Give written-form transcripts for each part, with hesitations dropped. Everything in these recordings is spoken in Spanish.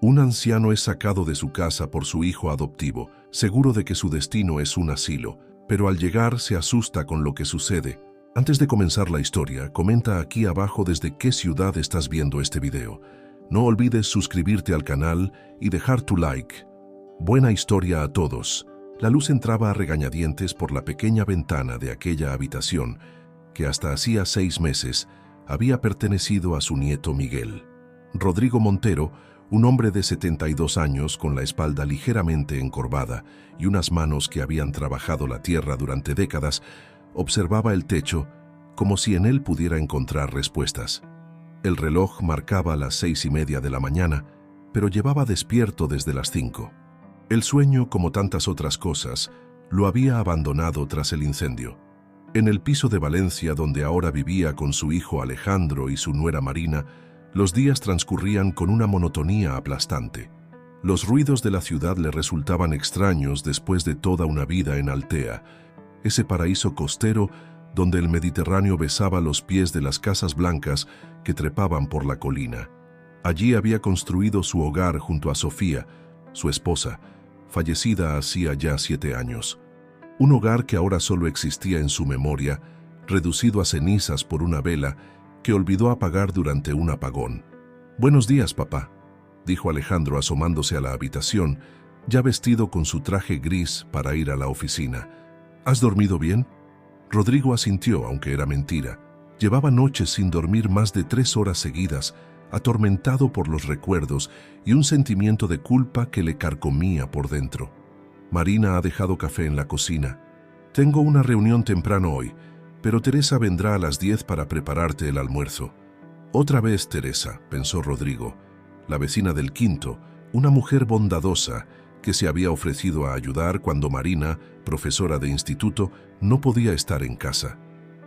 Un anciano es sacado de su casa por su hijo adoptivo, seguro de que su destino es un asilo, pero al llegar se asusta con lo que sucede. Antes de comenzar la historia, comenta aquí abajo desde qué ciudad estás viendo este video. No olvides suscribirte al canal y dejar tu like. Buena historia a todos. La luz entraba a regañadientes por la pequeña ventana de aquella habitación que hasta hacía 6 meses había pertenecido a su nieto Miguel. Rodrigo Montero, un hombre de 72 años con la espalda ligeramente encorvada y unas manos que habían trabajado la tierra durante décadas, observaba el techo como si en él pudiera encontrar respuestas. El reloj marcaba las 6:30 de la mañana, pero llevaba despierto desde las 5. El sueño, como tantas otras cosas, lo había abandonado tras el incendio. En el piso de Valencia, donde ahora vivía con su hijo Alejandro y su nuera Marina, los días transcurrían con una monotonía aplastante. Los ruidos de la ciudad le resultaban extraños después de toda una vida en Altea, ese paraíso costero donde el Mediterráneo besaba los pies de las casas blancas que trepaban por la colina. Allí había construido su hogar junto a Sofía, su esposa, fallecida hacía ya 7 años. Un hogar que ahora solo existía en su memoria, reducido a cenizas por una vela que olvidó apagar durante un apagón. «Buenos días, papá», dijo Alejandro asomándose a la habitación, ya vestido con su traje gris para ir a la oficina. «¿Has dormido bien?» Rodrigo asintió, aunque era mentira. Llevaba noches sin dormir más de 3 horas seguidas, atormentado por los recuerdos y un sentimiento de culpa que le carcomía por dentro. Marina ha dejado café en la cocina. «Tengo una reunión temprano hoy, pero Teresa vendrá a las 10 para prepararte el almuerzo». «Otra vez Teresa», pensó Rodrigo, la vecina del quinto, una mujer bondadosa que se había ofrecido a ayudar cuando Marina, profesora de instituto, no podía estar en casa.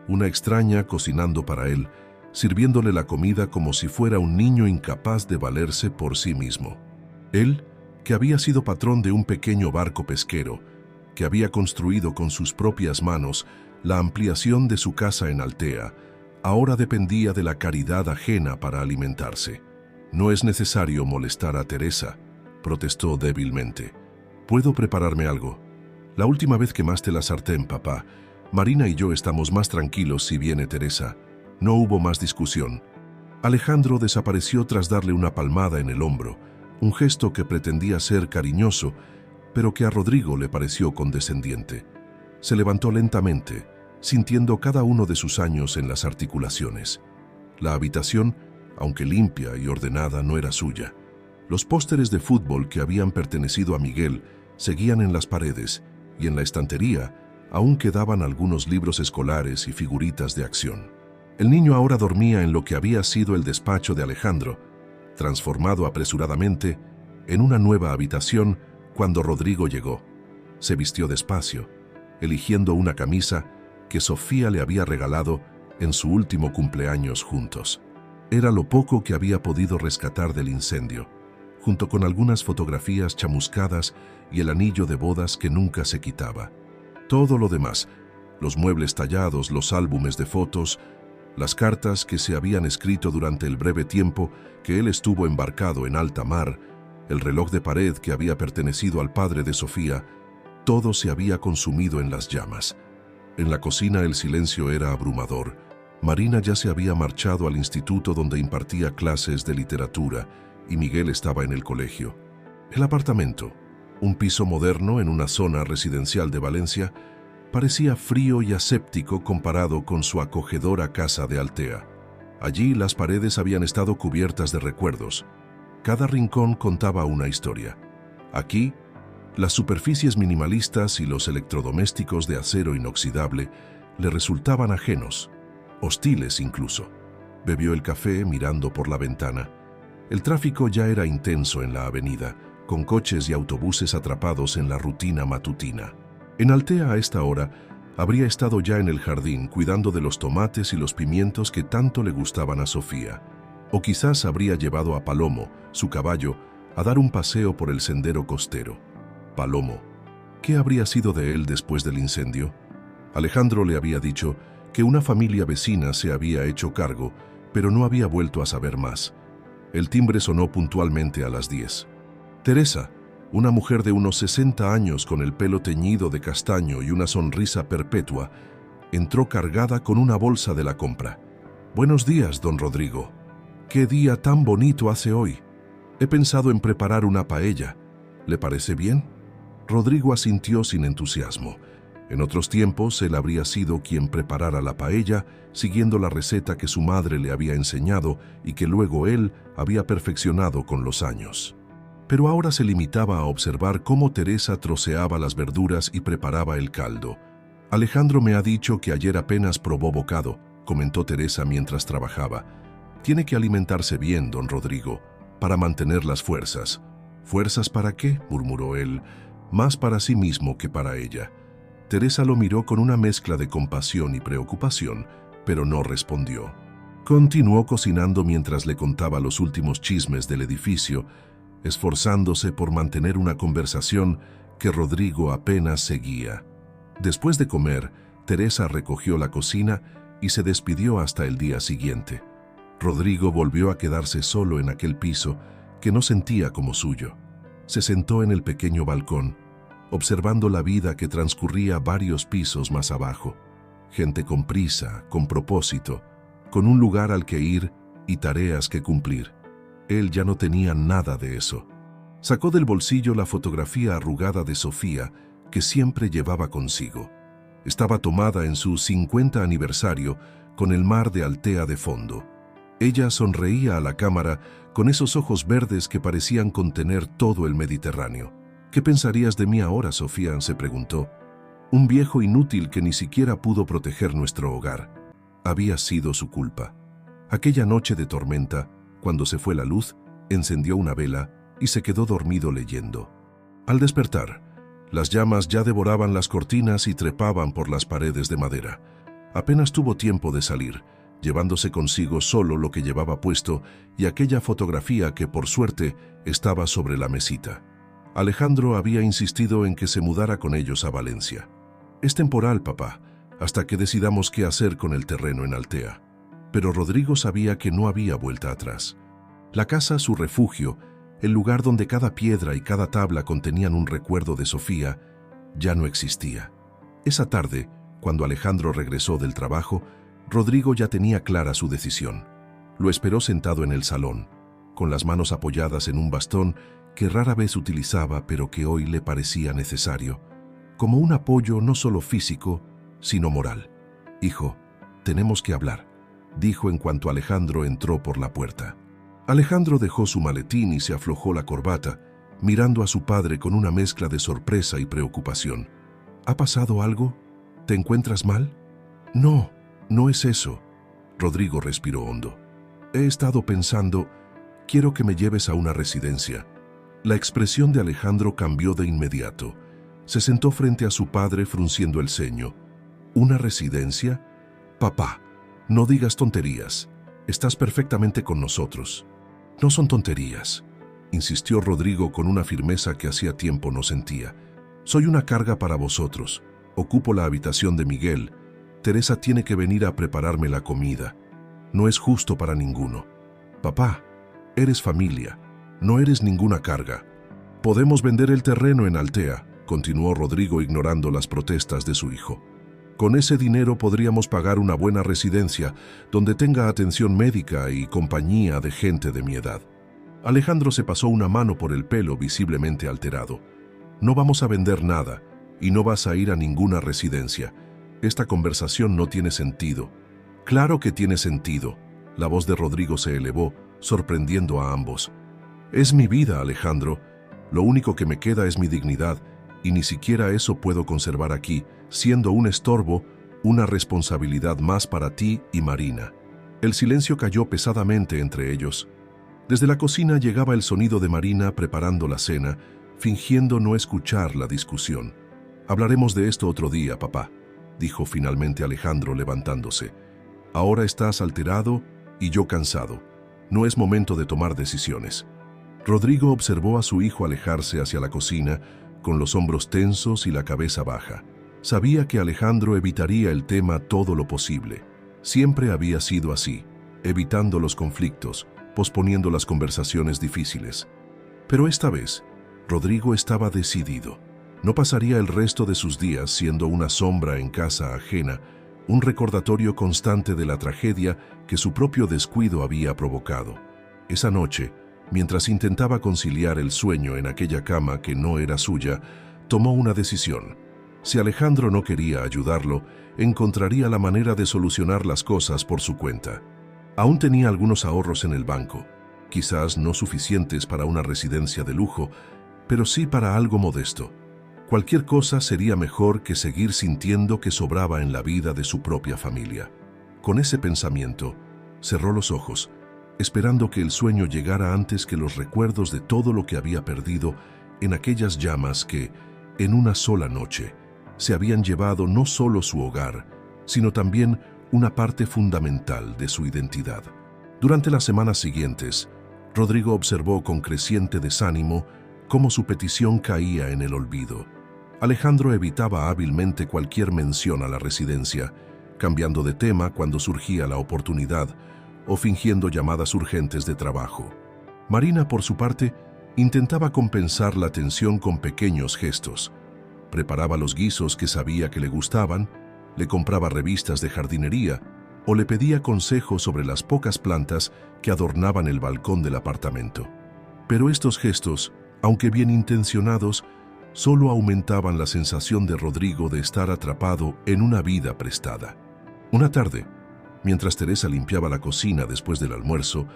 Una extraña cocinando para él, sirviéndole la comida como si fuera un niño incapaz de valerse por sí mismo. Él, que había sido patrón de un pequeño barco pesquero, que había construido con sus propias manos la ampliación de su casa en Altea, ahora dependía de la caridad ajena para alimentarse. «No es necesario molestar a Teresa», protestó débilmente. «¿Puedo prepararme algo? La última vez quemaste la sartén, papá. Marina y yo estamos más tranquilos si viene Teresa». No hubo más discusión. Alejandro desapareció tras darle una palmada en el hombro, un gesto que pretendía ser cariñoso, pero que a Rodrigo le pareció condescendiente. Se levantó lentamente, sintiendo cada uno de sus años en las articulaciones. La habitación, aunque limpia y ordenada, no era suya. Los pósteres de fútbol que habían pertenecido a Miguel seguían en las paredes, y en la estantería aún quedaban algunos libros escolares y figuritas de acción. El niño ahora dormía en lo que había sido el despacho de Alejandro, transformado apresuradamente en una nueva habitación cuando Rodrigo llegó. Se vistió despacio, eligiendo una camisa que Sofía le había regalado en su último cumpleaños juntos. Era lo poco que había podido rescatar del incendio, junto con algunas fotografías chamuscadas y el anillo de bodas que nunca se quitaba. Todo lo demás, los muebles tallados, los álbumes de fotos, las cartas que se habían escrito durante el breve tiempo que él estuvo embarcado en alta mar, el reloj de pared que había pertenecido al padre de Sofía, todo se había consumido en las llamas. En la cocina el silencio era abrumador. Marina ya se había marchado al instituto donde impartía clases de literatura y Miguel estaba en el colegio. El apartamento, un piso moderno en una zona residencial de Valencia, parecía frío y aséptico comparado con su acogedora casa de Altea. Allí las paredes habían estado cubiertas de recuerdos. Cada rincón contaba una historia. Aquí, las superficies minimalistas y los electrodomésticos de acero inoxidable le resultaban ajenos, hostiles incluso. Bebió el café mirando por la ventana. El tráfico ya era intenso en la avenida, con coches y autobuses atrapados en la rutina matutina. En Altea a esta hora habría estado ya en el jardín cuidando de los tomates y los pimientos que tanto le gustaban a Sofía. O quizás habría llevado a Palomo, su caballo, a dar un paseo por el sendero costero. Palomo, ¿qué habría sido de él después del incendio? Alejandro le había dicho que una familia vecina se había hecho cargo, pero no había vuelto a saber más. El timbre sonó puntualmente a las 10. Teresa, una mujer de unos 60 años con el pelo teñido de castaño y una sonrisa perpetua, entró cargada con una bolsa de la compra. «Buenos días, don Rodrigo. ¿Qué día tan bonito hace hoy? He pensado en preparar una paella. ¿Le parece bien?» Rodrigo asintió sin entusiasmo. En otros tiempos, él habría sido quien preparara la paella, siguiendo la receta que su madre le había enseñado y que luego él había perfeccionado con los años. Pero ahora se limitaba a observar cómo Teresa troceaba las verduras y preparaba el caldo. «Alejandro me ha dicho que ayer apenas probó bocado», comentó Teresa mientras trabajaba. «Tiene que alimentarse bien, don Rodrigo, para mantener las fuerzas». «¿Fuerzas para qué?», murmuró él, más para sí mismo que para ella. Teresa lo miró con una mezcla de compasión y preocupación, pero no respondió. Continuó cocinando mientras le contaba los últimos chismes del edificio, esforzándose por mantener una conversación que Rodrigo apenas seguía. Después de comer, Teresa recogió la cocina y se despidió hasta el día siguiente. Rodrigo volvió a quedarse solo en aquel piso que no sentía como suyo. Se sentó en el pequeño balcón, observando la vida que transcurría varios pisos más abajo. Gente con prisa, con propósito, con un lugar al que ir y tareas que cumplir. Él ya no tenía nada de eso. Sacó del bolsillo la fotografía arrugada de Sofía que siempre llevaba consigo. Estaba tomada en su 50 aniversario con el mar de Altea de fondo. Ella sonreía a la cámara con esos ojos verdes que parecían contener todo el Mediterráneo. «¿Qué pensarías de mí ahora, Sofía?», se preguntó. «Un viejo inútil que ni siquiera pudo proteger nuestro hogar». Había sido su culpa. Aquella noche de tormenta, cuando se fue la luz, encendió una vela y se quedó dormido leyendo. Al despertar, las llamas ya devoraban las cortinas y trepaban por las paredes de madera. Apenas tuvo tiempo de salir, llevándose consigo solo lo que llevaba puesto y aquella fotografía que, por suerte, estaba sobre la mesita. Alejandro había insistido en que se mudara con ellos a Valencia. «Es temporal, papá, hasta que decidamos qué hacer con el terreno en Altea». Pero Rodrigo sabía que no había vuelta atrás. La casa, su refugio, el lugar donde cada piedra y cada tabla contenían un recuerdo de Sofía, ya no existía. Esa tarde, cuando Alejandro regresó del trabajo, Rodrigo ya tenía clara su decisión. Lo esperó sentado en el salón, con las manos apoyadas en un bastón que rara vez utilizaba pero que hoy le parecía necesario, como un apoyo no solo físico, sino moral. «Hijo, tenemos que hablar», dijo en cuanto Alejandro entró por la puerta. Alejandro dejó su maletín y se aflojó la corbata, mirando a su padre con una mezcla de sorpresa y preocupación. «¿Ha pasado algo? ¿Te encuentras mal?» «No, no es eso». Rodrigo respiró hondo. «He estado pensando, quiero que me lleves a una residencia». La expresión de Alejandro cambió de inmediato. Se sentó frente a su padre frunciendo el ceño. «¿Una residencia? Papá, no digas tonterías. Estás perfectamente con nosotros». «No son tonterías», insistió Rodrigo con una firmeza que hacía tiempo no sentía. «Soy una carga para vosotros. Ocupo la habitación de Miguel. Teresa tiene que venir a prepararme la comida. No es justo para ninguno. Papá, eres familia. No eres ninguna carga. Podemos vender el terreno en Altea», continuó Rodrigo ignorando las protestas de su hijo. «Con ese dinero podríamos pagar una buena residencia donde tenga atención médica y compañía de gente de mi edad». Alejandro se pasó una mano por el pelo visiblemente alterado. «No vamos a vender nada y no vas a ir a ninguna residencia. Esta conversación no tiene sentido». «Claro que tiene sentido». La voz de Rodrigo se elevó, sorprendiendo a ambos. «Es mi vida, Alejandro. Lo único que me queda es mi dignidad, y ni siquiera eso puedo conservar aquí, siendo un estorbo, una responsabilidad más para ti y Marina». El silencio cayó pesadamente entre ellos. Desde la cocina llegaba el sonido de Marina preparando la cena, fingiendo no escuchar la discusión. «Hablaremos de esto otro día, papá», dijo finalmente Alejandro levantándose. «Ahora estás alterado y yo cansado. No es momento de tomar decisiones». Rodrigo observó a su hijo alejarse hacia la cocina, con los hombros tensos y la cabeza baja. Sabía que Alejandro evitaría el tema todo lo posible. Siempre había sido así, evitando los conflictos, posponiendo las conversaciones difíciles. Pero esta vez, Rodrigo estaba decidido. No pasaría el resto de sus días siendo una sombra en casa ajena, un recordatorio constante de la tragedia que su propio descuido había provocado. Esa noche, mientras intentaba conciliar el sueño en aquella cama que no era suya, tomó una decisión. Si Alejandro no quería ayudarlo, encontraría la manera de solucionar las cosas por su cuenta. Aún tenía algunos ahorros en el banco, quizás no suficientes para una residencia de lujo, pero sí para algo modesto. Cualquier cosa sería mejor que seguir sintiendo que sobraba en la vida de su propia familia. Con ese pensamiento, cerró los ojos, esperando que el sueño llegara antes que los recuerdos de todo lo que había perdido en aquellas llamas que, en una sola noche, se habían llevado no solo su hogar, sino también una parte fundamental de su identidad. Durante las semanas siguientes, Rodrigo observó con creciente desánimo cómo su petición caía en el olvido. Alejandro evitaba hábilmente cualquier mención a la residencia, cambiando de tema cuando surgía la oportunidad o fingiendo llamadas urgentes de trabajo. Marina, por su parte, intentaba compensar la tensión con pequeños gestos. Preparaba los guisos que sabía que le gustaban, le compraba revistas de jardinería o le pedía consejos sobre las pocas plantas que adornaban el balcón del apartamento. Pero estos gestos, aunque bien intencionados, solo aumentaban la sensación de Rodrigo de estar atrapado en una vida prestada. Una tarde, mientras Teresa limpiaba la cocina después del almuerzo,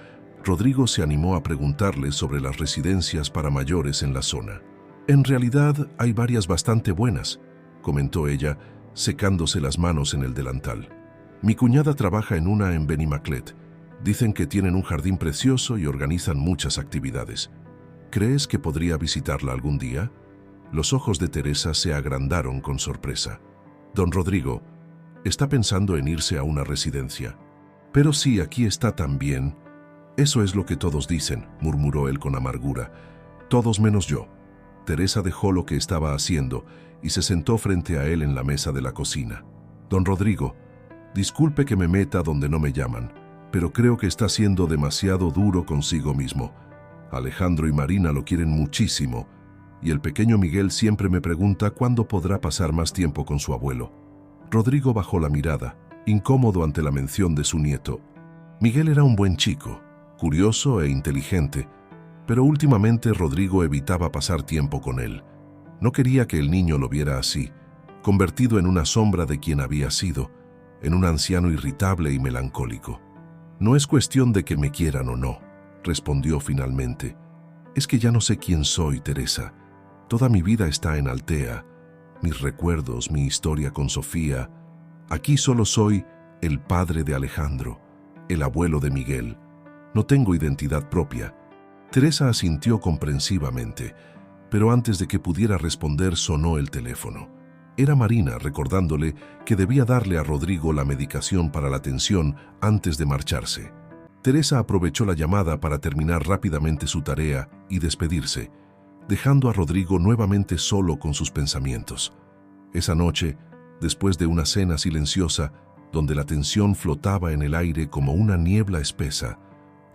Rodrigo se animó a preguntarle sobre las residencias para mayores en la zona. «En realidad hay varias bastante buenas», comentó ella, secándose las manos en el delantal. «Mi cuñada trabaja en una en Benimaclet. Dicen que tienen un jardín precioso y organizan muchas actividades. ¿Crees que podría visitarla algún día?» Los ojos de Teresa se agrandaron con sorpresa. «Don Rodrigo, está pensando en irse a una residencia». «Pero sí, aquí está también». «Eso es lo que todos dicen», murmuró él con amargura. «Todos menos yo». Teresa dejó lo que estaba haciendo y se sentó frente a él en la mesa de la cocina. «Don Rodrigo, disculpe que me meta donde no me llaman, pero creo que está siendo demasiado duro consigo mismo. Alejandro y Marina lo quieren muchísimo, y el pequeño Miguel siempre me pregunta cuándo podrá pasar más tiempo con su abuelo». Rodrigo bajó la mirada, incómodo ante la mención de su nieto. Miguel era un buen chico, curioso e inteligente, pero últimamente Rodrigo evitaba pasar tiempo con él. No quería que el niño lo viera así, convertido en una sombra de quien había sido, en un anciano irritable y melancólico. «No es cuestión de que me quieran o no», respondió finalmente. «Es que ya no sé quién soy, Teresa. Toda mi vida está en Altea, mis recuerdos, mi historia con Sofía. Aquí solo soy el padre de Alejandro, el abuelo de Miguel. No tengo identidad propia». Teresa asintió comprensivamente, pero antes de que pudiera responder sonó el teléfono. Era Marina recordándole que debía darle a Rodrigo la medicación para la tensión antes de marcharse. Teresa aprovechó la llamada para terminar rápidamente su tarea y despedirse, dejando a Rodrigo nuevamente solo con sus pensamientos. Esa noche, después de una cena silenciosa, donde la tensión flotaba en el aire como una niebla espesa,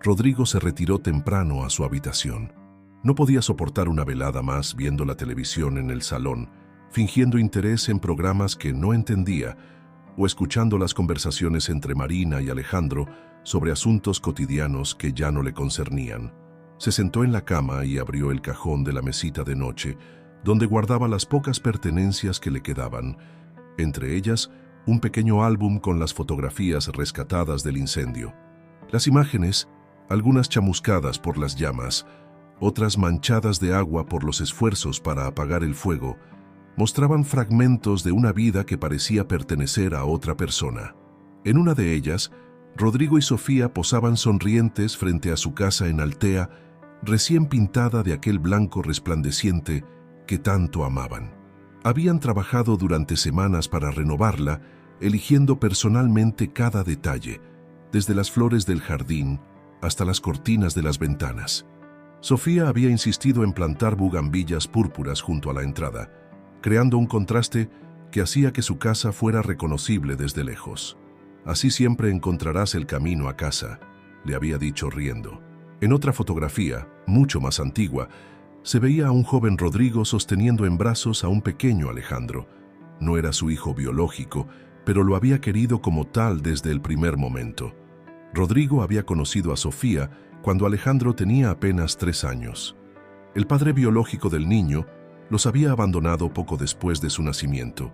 Rodrigo se retiró temprano a su habitación. No podía soportar una velada más viendo la televisión en el salón, fingiendo interés en programas que no entendía o escuchando las conversaciones entre Marina y Alejandro sobre asuntos cotidianos que ya no le concernían. Se sentó en la cama y abrió el cajón de la mesita de noche, donde guardaba las pocas pertenencias que le quedaban, entre ellas un pequeño álbum con las fotografías rescatadas del incendio. Las imágenes, algunas chamuscadas por las llamas, otras manchadas de agua por los esfuerzos para apagar el fuego, mostraban fragmentos de una vida que parecía pertenecer a otra persona. En una de ellas, Rodrigo y Sofía posaban sonrientes frente a su casa en Altea, recién pintada de aquel blanco resplandeciente que tanto amaban. Habían trabajado durante semanas para renovarla, eligiendo personalmente cada detalle, desde las flores del jardín hasta las cortinas de las ventanas. Sofía había insistido en plantar bugambillas púrpuras junto a la entrada, creando un contraste que hacía que su casa fuera reconocible desde lejos. «Así siempre encontrarás el camino a casa», le había dicho riendo. En otra fotografía, mucho más antigua, se veía a un joven Rodrigo sosteniendo en brazos a un pequeño Alejandro. No era su hijo biológico, pero lo había querido como tal desde el primer momento. Rodrigo había conocido a Sofía cuando Alejandro tenía apenas 3 años. El padre biológico del niño los había abandonado poco después de su nacimiento,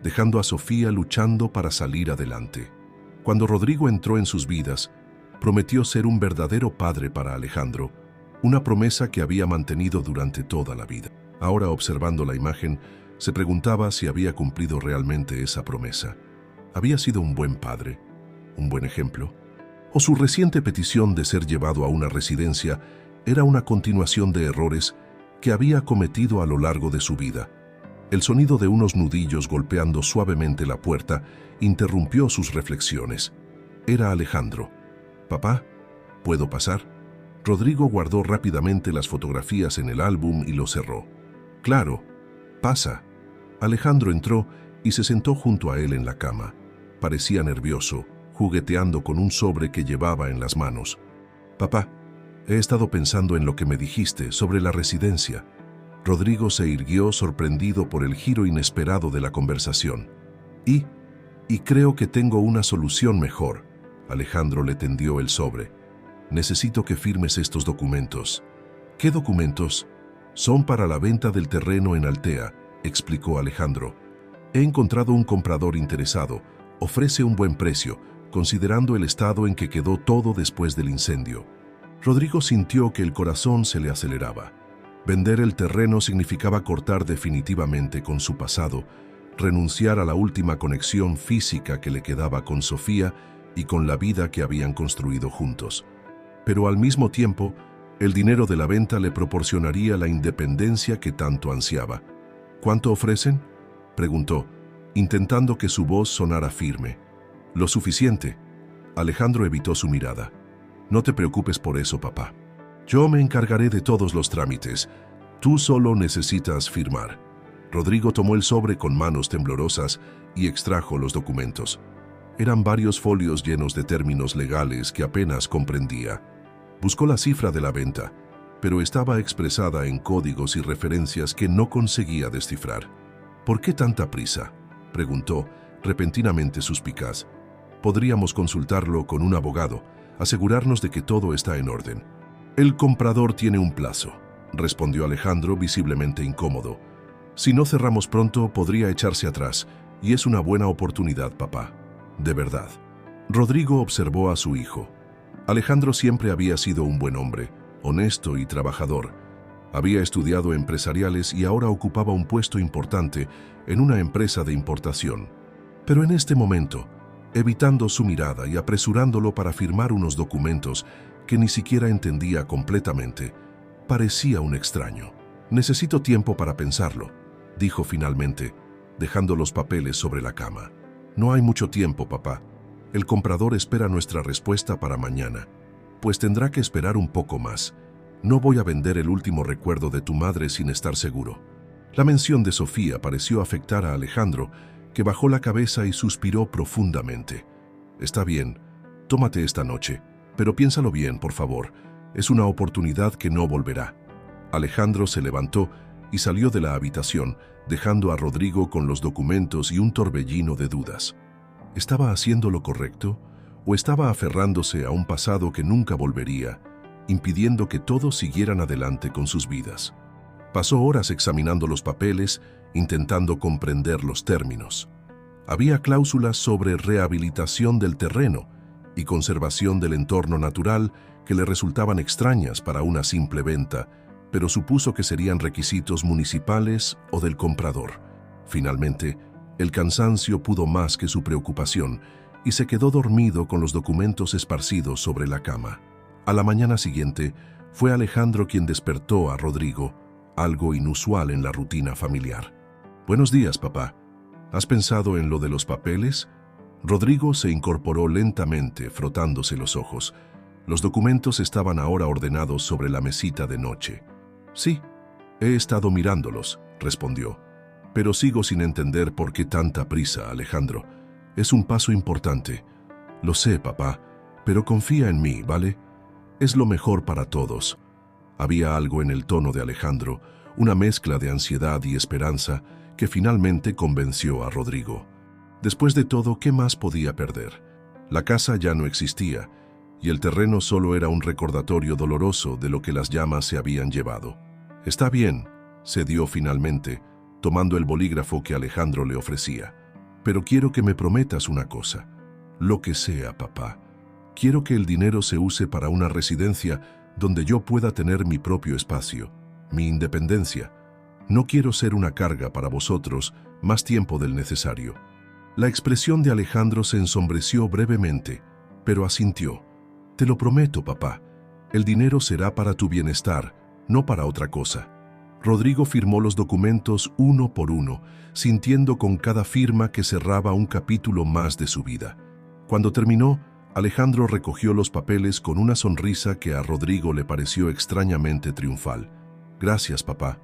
dejando a Sofía luchando para salir adelante. Cuando Rodrigo entró en sus vidas, prometió ser un verdadero padre para Alejandro, una promesa que había mantenido durante toda la vida. Ahora, observando la imagen, se preguntaba si había cumplido realmente esa promesa. ¿Había sido un buen padre? ¿Un buen ejemplo? ¿O su reciente petición de ser llevado a una residencia era una continuación de errores que había cometido a lo largo de su vida? El sonido de unos nudillos golpeando suavemente la puerta interrumpió sus reflexiones. Era Alejandro. «Papá, ¿puedo pasar?» Rodrigo guardó rápidamente las fotografías en el álbum y lo cerró. «Claro, pasa». Alejandro entró y se sentó junto a él en la cama. Parecía nervioso, jugueteando con un sobre que llevaba en las manos. «Papá, he estado pensando en lo que me dijiste sobre la residencia». Rodrigo se irguió sorprendido por el giro inesperado de la conversación. Y creo que tengo una solución mejor». Alejandro le tendió el sobre. «Necesito que firmes estos documentos». «¿Qué documentos?» «Son para la venta del terreno en Altea», explicó Alejandro. «He encontrado un comprador interesado. Ofrece un buen precio, considerando el estado en que quedó todo después del incendio». Rodrigo sintió que el corazón se le aceleraba. Vender el terreno significaba cortar definitivamente con su pasado, renunciar a la última conexión física que le quedaba con Sofía y con la vida que habían construido juntos. Pero al mismo tiempo, el dinero de la venta le proporcionaría la independencia que tanto ansiaba. «¿Cuánto ofrecen?», preguntó, intentando que su voz sonara firme. «Lo suficiente». Alejandro evitó su mirada. «No te preocupes por eso, papá. Yo me encargaré de todos los trámites. Tú solo necesitas firmar». Rodrigo tomó el sobre con manos temblorosas y extrajo los documentos. Eran varios folios llenos de términos legales que apenas comprendía. Buscó la cifra de la venta, pero estaba expresada en códigos y referencias que no conseguía descifrar. «¿Por qué tanta prisa?», preguntó, repentinamente suspicaz. «Podríamos consultarlo con un abogado, asegurarnos de que todo está en orden». «El comprador tiene un plazo», respondió Alejandro, visiblemente incómodo. «Si no cerramos pronto, podría echarse atrás, y es una buena oportunidad, papá. De verdad». Rodrigo observó a su hijo. Alejandro siempre había sido un buen hombre, honesto y trabajador. Había estudiado empresariales y ahora ocupaba un puesto importante en una empresa de importación. Pero en este momento, evitando su mirada y apresurándolo para firmar unos documentos que ni siquiera entendía completamente, parecía un extraño. «Necesito tiempo para pensarlo», dijo finalmente, dejando los papeles sobre la cama. «No hay mucho tiempo, papá. El comprador espera nuestra respuesta para mañana. Pues tendrá que esperar un poco más. No voy a vender el último recuerdo de tu madre sin estar seguro». La mención de Sofía pareció afectar a Alejandro, que bajó la cabeza y suspiró profundamente. «Está bien, tómate esta noche, pero piénsalo bien, por favor. Es una oportunidad que no volverá». Alejandro se levantó y salió de la habitación, dejando a Rodrigo con los documentos y un torbellino de dudas. ¿Estaba haciendo lo correcto o estaba aferrándose a un pasado que nunca volvería, impidiendo que todos siguieran adelante con sus vidas? Pasó horas examinando los papeles, intentando comprender los términos. Había cláusulas sobre rehabilitación del terreno y conservación del entorno natural que le resultaban extrañas para una simple venta, pero supuso que serían requisitos municipales o del comprador. Finalmente, el cansancio pudo más que su preocupación y se quedó dormido con los documentos esparcidos sobre la cama. A la mañana siguiente, fue Alejandro quien despertó a Rodrigo, algo inusual en la rutina familiar. «Buenos días, papá. ¿Has pensado en lo de los papeles?». Rodrigo se incorporó lentamente, frotándose los ojos. Los documentos estaban ahora ordenados sobre la mesita de noche. «Sí, he estado mirándolos», respondió. «Pero sigo sin entender por qué tanta prisa, Alejandro. Es un paso importante». «Lo sé, papá, pero confía en mí, ¿vale? Es lo mejor para todos. Había algo en el tono de Alejandro, una mezcla de ansiedad y esperanza que finalmente convenció a Rodrigo. Después de todo, ¿qué más podía perder? La casa ya no existía, y el terreno solo era un recordatorio doloroso de lo que las llamas se habían llevado. «Está bien», cedió finalmente, tomando el bolígrafo que Alejandro le ofrecía. «Pero quiero que me prometas una cosa. Lo que sea, papá. Quiero que el dinero se use para una residencia donde yo pueda tener mi propio espacio, mi independencia. No quiero ser una carga para vosotros más tiempo del necesario». La expresión de Alejandro se ensombreció brevemente, pero asintió. «Te lo prometo, papá. El dinero será para tu bienestar, no para otra cosa». Rodrigo firmó los documentos uno por uno, sintiendo con cada firma que cerraba un capítulo más de su vida. Cuando terminó, Alejandro recogió los papeles con una sonrisa que a Rodrigo le pareció extrañamente triunfal. «Gracias, papá.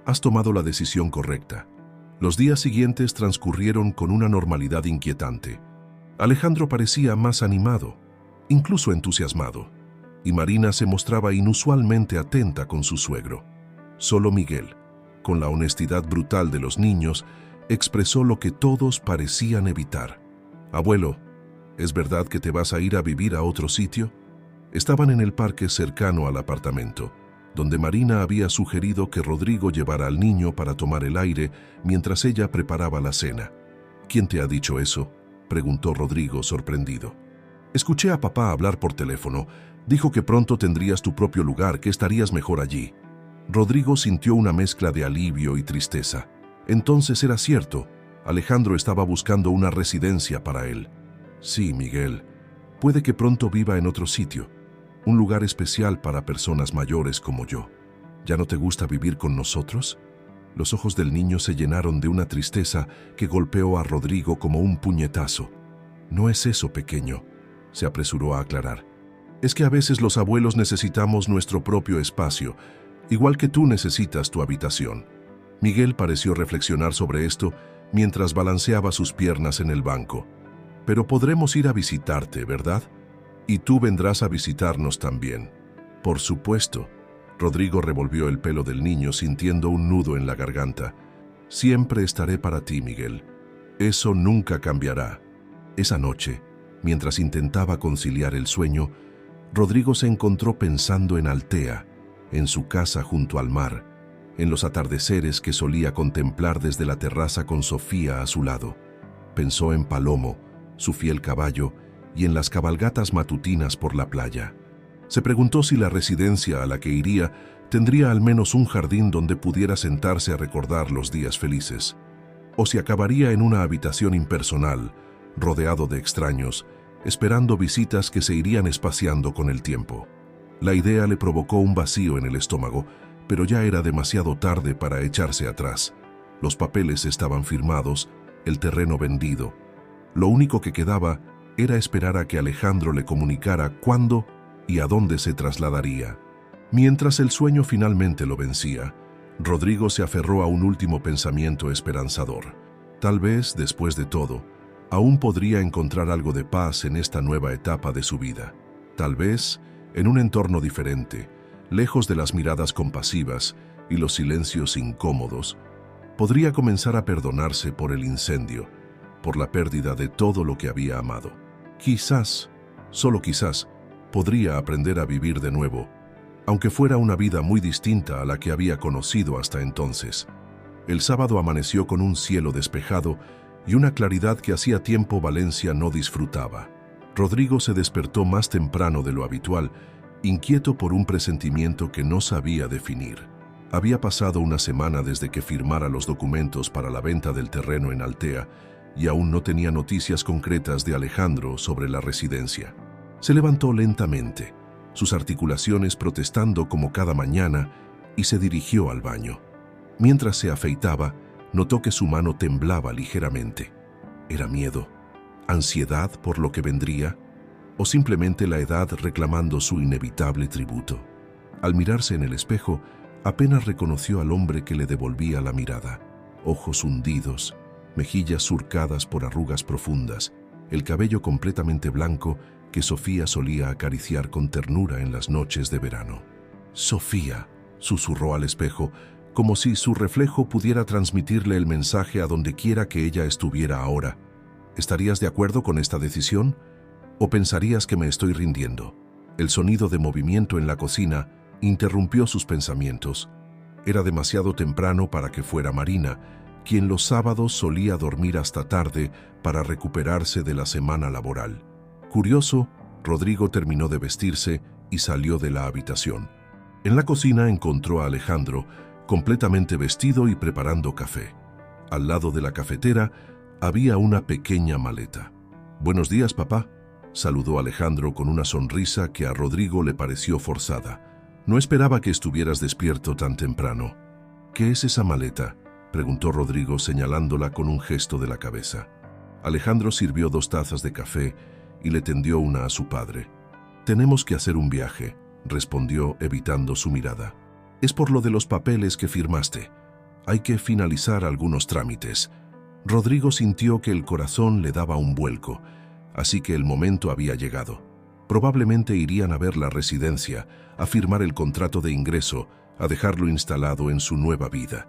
Has tomado la decisión correcta». Los días siguientes transcurrieron con una normalidad inquietante. Alejandro parecía más animado, incluso entusiasmado, y Marina se mostraba inusualmente atenta con su suegro. Solo Miguel, con la honestidad brutal de los niños, expresó lo que todos parecían evitar. «Abuelo, ¿es verdad que te vas a ir a vivir a otro sitio?» Estaban en el parque cercano al apartamento, donde Marina había sugerido que Rodrigo llevara al niño para tomar el aire mientras ella preparaba la cena. «¿Quién te ha dicho eso?», preguntó Rodrigo sorprendido. «Escuché a papá hablar por teléfono. Dijo que pronto tendrías tu propio lugar, que estarías mejor allí». Rodrigo sintió una mezcla de alivio y tristeza. Entonces era cierto, Alejandro estaba buscando una residencia para él. «Sí, Miguel, puede que pronto viva en otro sitio, un lugar especial para personas mayores como yo. ¿Ya no te gusta vivir con nosotros?». Los ojos del niño se llenaron de una tristeza que golpeó a Rodrigo como un puñetazo. «No es eso, pequeño», se apresuró a aclarar. «Es que a veces los abuelos necesitamos nuestro propio espacio, igual que tú necesitas tu habitación». Miguel pareció reflexionar sobre esto mientras balanceaba sus piernas en el banco. «Pero podremos ir a visitarte, ¿verdad? Y tú vendrás a visitarnos también». «Por supuesto». Rodrigo revolvió el pelo del niño sintiendo un nudo en la garganta. «Siempre estaré para ti, Miguel. Eso nunca cambiará». Esa noche, mientras intentaba conciliar el sueño, Rodrigo se encontró pensando en Altea, en su casa junto al mar, en los atardeceres que solía contemplar desde la terraza con Sofía a su lado. Pensó en Palomo, su fiel caballo, y en las cabalgatas matutinas por la playa. Se preguntó si la residencia a la que iría tendría al menos un jardín donde pudiera sentarse a recordar los días felices, o si acabaría en una habitación impersonal, rodeado de extraños, esperando visitas que se irían espaciando con el tiempo. La idea le provocó un vacío en el estómago, pero ya era demasiado tarde para echarse atrás. Los papeles estaban firmados, el terreno vendido. Lo único que quedaba era esperar a que Alejandro le comunicara cuándo y a dónde se trasladaría. Mientras el sueño finalmente lo vencía, Rodrigo se aferró a un último pensamiento esperanzador. Tal vez, después de todo, aún podría encontrar algo de paz en esta nueva etapa de su vida. Tal vez, en un entorno diferente, lejos de las miradas compasivas y los silencios incómodos, podría comenzar a perdonarse por el incendio, por la pérdida de todo lo que había amado. Quizás, solo quizás, podría aprender a vivir de nuevo, aunque fuera una vida muy distinta a la que había conocido hasta entonces. El sábado amaneció con un cielo despejado y una claridad que hacía tiempo Valencia no disfrutaba. Rodrigo se despertó más temprano de lo habitual, inquieto por un presentimiento que no sabía definir. Había pasado una semana desde que firmara los documentos para la venta del terreno en Altea y aún no tenía noticias concretas de Alejandro sobre la residencia. Se levantó lentamente, sus articulaciones protestando como cada mañana, y se dirigió al baño. Mientras se afeitaba, notó que su mano temblaba ligeramente. ¿Era miedo, ansiedad por lo que vendría, o simplemente la edad reclamando su inevitable tributo? Al mirarse en el espejo, apenas reconoció al hombre que le devolvía la mirada. Ojos hundidos, mejillas surcadas por arrugas profundas, el cabello completamente blanco que Sofía solía acariciar con ternura en las noches de verano. «Sofía», susurró al espejo, como si su reflejo pudiera transmitirle el mensaje a donde quiera que ella estuviera ahora. «¿Estarías de acuerdo con esta decisión? ¿O pensarías que me estoy rindiendo?» El sonido de movimiento en la cocina interrumpió sus pensamientos. Era demasiado temprano para que fuera Marina, quien los sábados solía dormir hasta tarde para recuperarse de la semana laboral. Curioso, Rodrigo terminó de vestirse y salió de la habitación. En la cocina encontró a Alejandro, completamente vestido y preparando café. Al lado de la cafetera había una pequeña maleta. «Buenos días, papá», saludó Alejandro con una sonrisa que a Rodrigo le pareció forzada. «No esperaba que estuvieras despierto tan temprano». «¿Qué es esa maleta?», preguntó Rodrigo señalándola con un gesto de la cabeza. Alejandro sirvió 2 tazas de café y le tendió una a su padre. «Tenemos que hacer un viaje», respondió evitando su mirada. «Es por lo de los papeles que firmaste. Hay que finalizar algunos trámites». Rodrigo sintió que el corazón le daba un vuelco, así que el momento había llegado. Probablemente irían a ver la residencia, a firmar el contrato de ingreso, a dejarlo instalado en su nueva vida.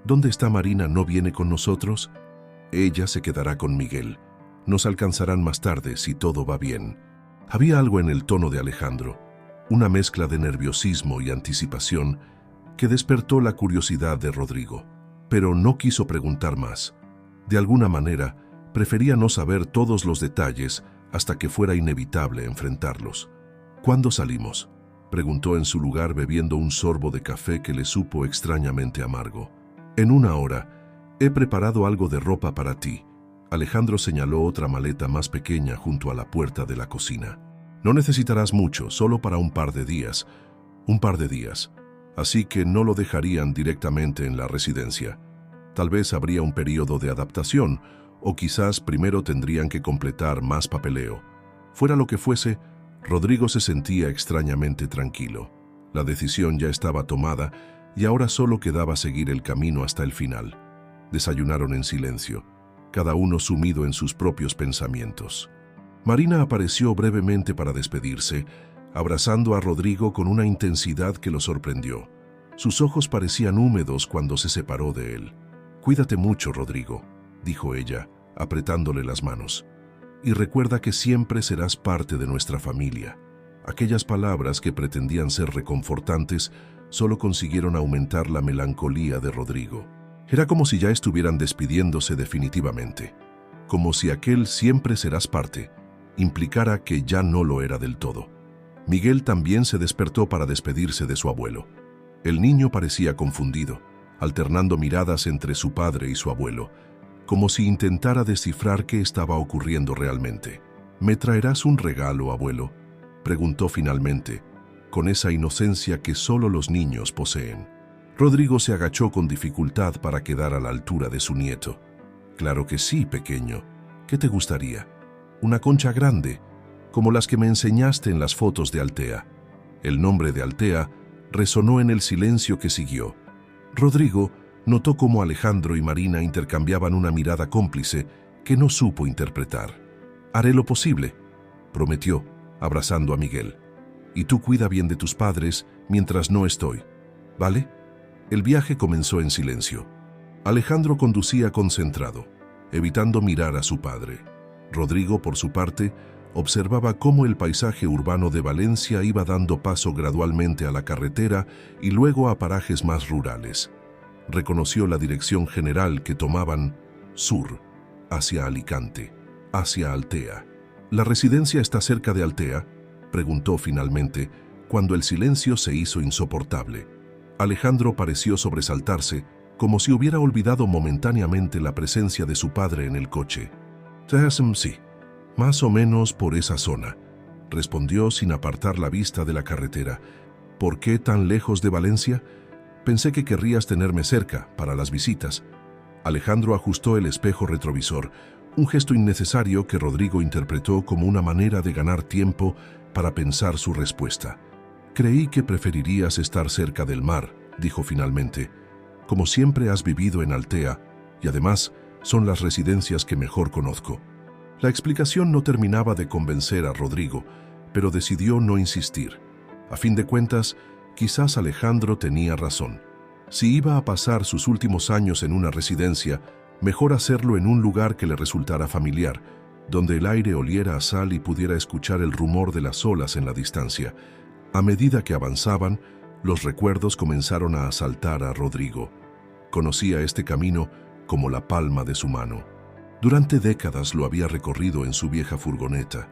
«¿Dónde está Marina? ¿No viene con nosotros?» «Ella se quedará con Miguel. Nos alcanzarán más tarde si todo va bien». Había algo en el tono de Alejandro, una mezcla de nerviosismo y anticipación que despertó la curiosidad de Rodrigo, pero no quiso preguntar más. De alguna manera, prefería no saber todos los detalles hasta que fuera inevitable enfrentarlos. «¿Cuándo salimos?», preguntó en su lugar bebiendo un sorbo de café que le supo extrañamente amargo. «En 1 hora. He preparado algo de ropa para ti». Alejandro señaló otra maleta más pequeña junto a la puerta de la cocina. «No necesitarás mucho, solo para un par de días». «Un par de días. Así que no lo dejarían directamente en la residencia. Tal vez habría un periodo de adaptación, o quizás primero tendrían que completar más papeleo». Fuera lo que fuese, Rodrigo se sentía extrañamente tranquilo. La decisión ya estaba tomada y ahora solo quedaba seguir el camino hasta el final. Desayunaron en silencio, cada uno sumido en sus propios pensamientos. Marina apareció brevemente para despedirse, abrazando a Rodrigo con una intensidad que lo sorprendió. Sus ojos parecían húmedos cuando se separó de él. «Cuídate mucho, Rodrigo», dijo ella, apretándole las manos. «Y recuerda que siempre serás parte de nuestra familia». Aquellas palabras que pretendían ser reconfortantes solo consiguieron aumentar la melancolía de Rodrigo. Era como si ya estuvieran despidiéndose definitivamente, como si aquel «siempre serás parte» implicara que ya no lo era del todo. Miguel también se despertó para despedirse de su abuelo. El niño parecía confundido, alternando miradas entre su padre y su abuelo, como si intentara descifrar qué estaba ocurriendo realmente. «¿Me traerás un regalo, abuelo?», preguntó finalmente, con esa inocencia que solo los niños poseen. Rodrigo se agachó con dificultad para quedar a la altura de su nieto. «Claro que sí, pequeño. ¿Qué te gustaría?» «Una concha grande, como las que me enseñaste en las fotos de Altea». El nombre de Altea resonó en el silencio que siguió. Rodrigo notó cómo Alejandro y Marina intercambiaban una mirada cómplice que no supo interpretar. «Haré lo posible», prometió, abrazando a Miguel. «Y tú cuida bien de tus padres mientras no estoy, ¿vale?» El viaje comenzó en silencio. Alejandro conducía concentrado, evitando mirar a su padre. Rodrigo, por su parte, observaba cómo el paisaje urbano de Valencia iba dando paso gradualmente a la carretera y luego a parajes más rurales. Reconoció la dirección general que tomaban: sur, hacia Alicante, hacia Altea. «¿La residencia está cerca de Altea?», preguntó finalmente, cuando el silencio se hizo insoportable. Alejandro pareció sobresaltarse, como si hubiera olvidado momentáneamente la presencia de su padre en el coche. «Sí, más o menos por esa zona», respondió sin apartar la vista de la carretera. «¿Por qué tan lejos de Valencia? Pensé que querrías tenerme cerca para las visitas». Alejandro ajustó el espejo retrovisor, un gesto innecesario que Rodrigo interpretó como una manera de ganar tiempo para pensar su respuesta. «Creí que preferirías estar cerca del mar», dijo finalmente. «Como siempre has vivido en Altea, y además son las residencias que mejor conozco». La explicación no terminaba de convencer a Rodrigo, pero decidió no insistir. A fin de cuentas, quizás Alejandro tenía razón. Si iba a pasar sus últimos años en una residencia, mejor hacerlo en un lugar que le resultara familiar, donde el aire oliera a sal y pudiera escuchar el rumor de las olas en la distancia. A medida que avanzaban, los recuerdos comenzaron a asaltar a Rodrigo. Conocía este camino como la palma de su mano. Durante décadas lo había recorrido en su vieja furgoneta,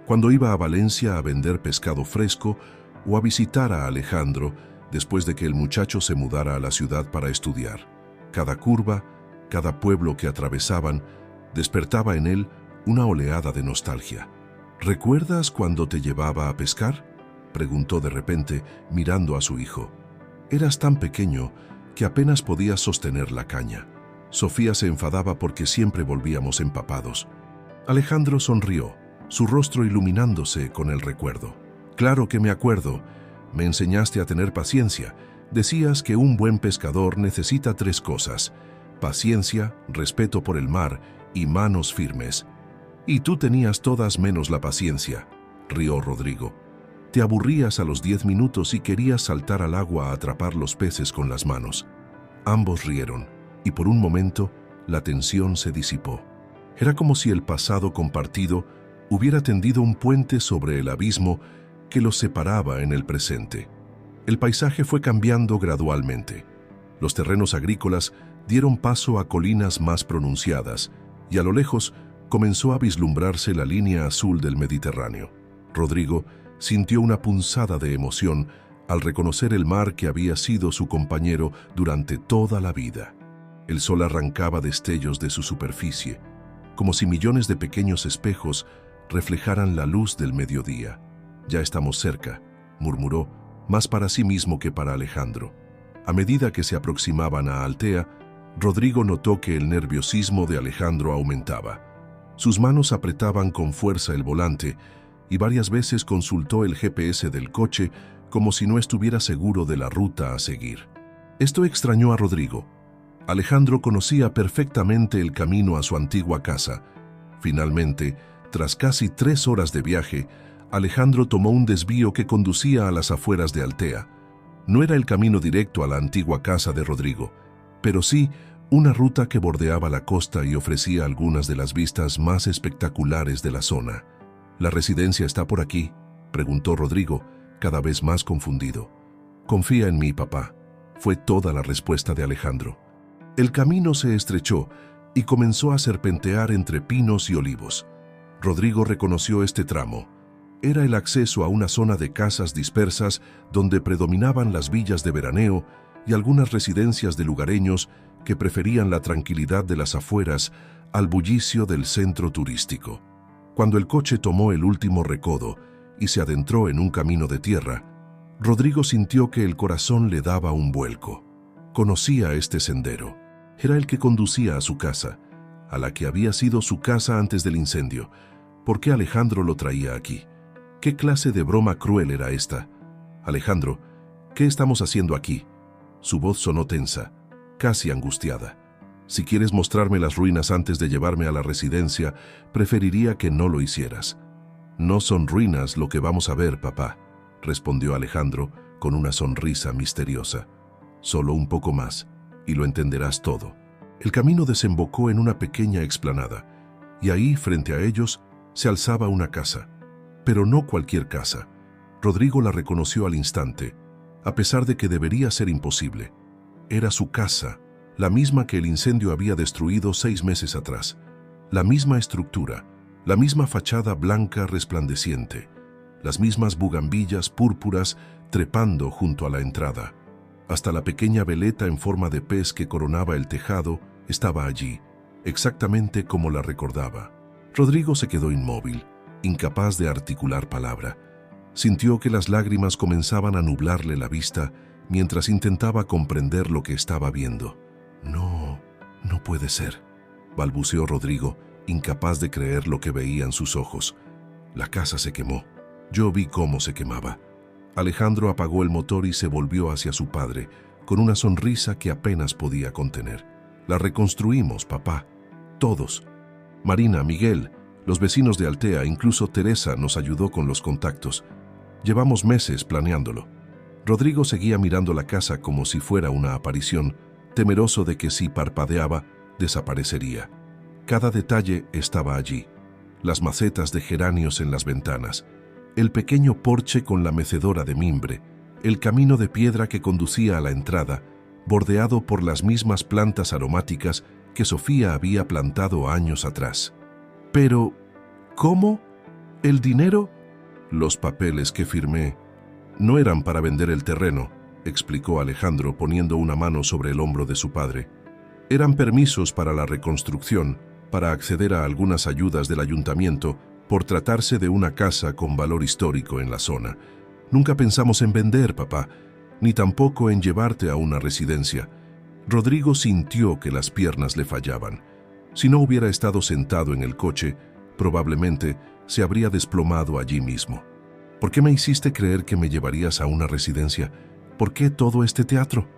cuando iba a Valencia a vender pescado fresco o a visitar a Alejandro después de que el muchacho se mudara a la ciudad para estudiar. Cada curva, cada pueblo que atravesaban, despertaba en él una oleada de nostalgia. ¿Recuerdas cuando te llevaba a pescar?, preguntó de repente, mirando a su hijo. Eras tan pequeño que apenas podías sostener la caña. Sofía se enfadaba porque siempre volvíamos empapados. Alejandro sonrió, su rostro iluminándose con el recuerdo. Claro que me acuerdo. Me enseñaste a tener paciencia. Decías que un buen pescador necesita 3 cosas: paciencia, respeto por el mar y manos firmes. Y tú tenías todas menos la paciencia, rió Rodrigo. Te aburrías a los 10 minutos y querías saltar al agua a atrapar los peces con las manos. Ambos rieron, y por un momento la tensión se disipó. Era como si el pasado compartido hubiera tendido un puente sobre el abismo que los separaba en el presente. El paisaje fue cambiando gradualmente. Los terrenos agrícolas dieron paso a colinas más pronunciadas, y a lo lejos comenzó a vislumbrarse la línea azul del Mediterráneo. Rodrigo sintió una punzada de emoción al reconocer el mar que había sido su compañero durante toda la vida. El sol arrancaba destellos de su superficie, como si millones de pequeños espejos reflejaran la luz del mediodía. «Ya estamos cerca», murmuró, más para sí mismo que para Alejandro. A medida que se aproximaban a Altea, Rodrigo notó que el nerviosismo de Alejandro aumentaba. Sus manos apretaban con fuerza el volante y varias veces consultó el GPS del coche como si no estuviera seguro de la ruta a seguir. Esto extrañó a Rodrigo. Alejandro conocía perfectamente el camino a su antigua casa. Finalmente, tras casi 3 horas de viaje, Alejandro tomó un desvío que conducía a las afueras de Altea. No era el camino directo a la antigua casa de Rodrigo, pero sí una ruta que bordeaba la costa y ofrecía algunas de las vistas más espectaculares de la zona. «¿La residencia está por aquí?», preguntó Rodrigo, cada vez más confundido. «Confía en mí, papá», fue toda la respuesta de Alejandro. El camino se estrechó y comenzó a serpentear entre pinos y olivos. Rodrigo reconoció este tramo. Era el acceso a una zona de casas dispersas donde predominaban las villas de veraneo y algunas residencias de lugareños que preferían la tranquilidad de las afueras al bullicio del centro turístico. Cuando el coche tomó el último recodo y se adentró en un camino de tierra, Rodrigo sintió que el corazón le daba un vuelco. Conocía este sendero. Era el que conducía a su casa, a la que había sido su casa antes del incendio. ¿Por qué Alejandro lo traía aquí? ¿Qué clase de broma cruel era esta? «Alejandro, ¿qué estamos haciendo aquí?». Su voz sonó tensa, casi angustiada. «Si quieres mostrarme las ruinas antes de llevarme a la residencia, preferiría que no lo hicieras». «No son ruinas lo que vamos a ver, papá», respondió Alejandro con una sonrisa misteriosa. «Solo un poco más, y lo entenderás todo». El camino desembocó en una pequeña explanada, y ahí, frente a ellos, se alzaba una casa. Pero no cualquier casa. Rodrigo la reconoció al instante, a pesar de que debería ser imposible. Era su casa, la misma que el incendio había destruido 6 meses atrás. La misma estructura, la misma fachada blanca resplandeciente, las mismas bugambillas púrpuras trepando junto a la entrada. Hasta la pequeña veleta en forma de pez que coronaba el tejado estaba allí, exactamente como la recordaba. Rodrigo se quedó inmóvil, incapaz de articular palabra. Sintió que las lágrimas comenzaban a nublarle la vista mientras intentaba comprender lo que estaba viendo. «No, no puede ser», balbuceó Rodrigo, incapaz de creer lo que veían sus ojos. «La casa se quemó. Yo vi cómo se quemaba». Alejandro apagó el motor y se volvió hacia su padre, con una sonrisa que apenas podía contener. «La reconstruimos, papá. Todos. Marina, Miguel, Los vecinos de Altea, incluso Teresa, nos ayudó con los contactos. Llevamos meses planeándolo. Rodrigo seguía mirando la casa como si fuera una aparición, temeroso de que si parpadeaba, desaparecería. Cada detalle estaba allí. Las macetas de geranios en las ventanas, el pequeño porche con la mecedora de mimbre, el camino de piedra que conducía a la entrada, bordeado por las mismas plantas aromáticas que Sofía había plantado años atrás. Pero, ¿cómo? ¿El dinero? Los papeles que firmé no eran para vender el terreno, explicó Alejandro poniendo una mano sobre el hombro de su padre. Eran permisos para la reconstrucción, para acceder a algunas ayudas del ayuntamiento por tratarse de una casa con valor histórico en la zona. Nunca pensamos en vender, papá, ni tampoco en llevarte a una residencia. Rodrigo sintió que las piernas le fallaban. Si no hubiera estado sentado en el coche, probablemente se habría desplomado allí mismo. ¿Por qué me hiciste creer que me llevarías a una residencia? ¿Por qué todo este teatro?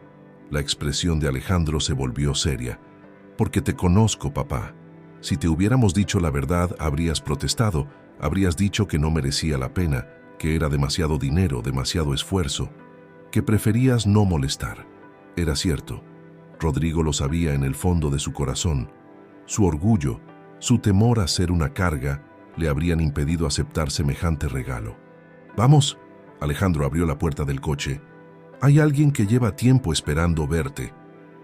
La expresión de Alejandro se volvió seria. Porque te conozco, papá. Si te hubiéramos dicho la verdad, habrías protestado, habrías dicho que no merecía la pena, que era demasiado dinero, demasiado esfuerzo, que preferías no molestar. Era cierto. Rodrigo lo sabía en el fondo de su corazón. Su orgullo, su temor a ser una carga, le habrían impedido aceptar semejante regalo. «Vamos», Alejandro abrió la puerta del coche. «Hay alguien que lleva tiempo esperando verte».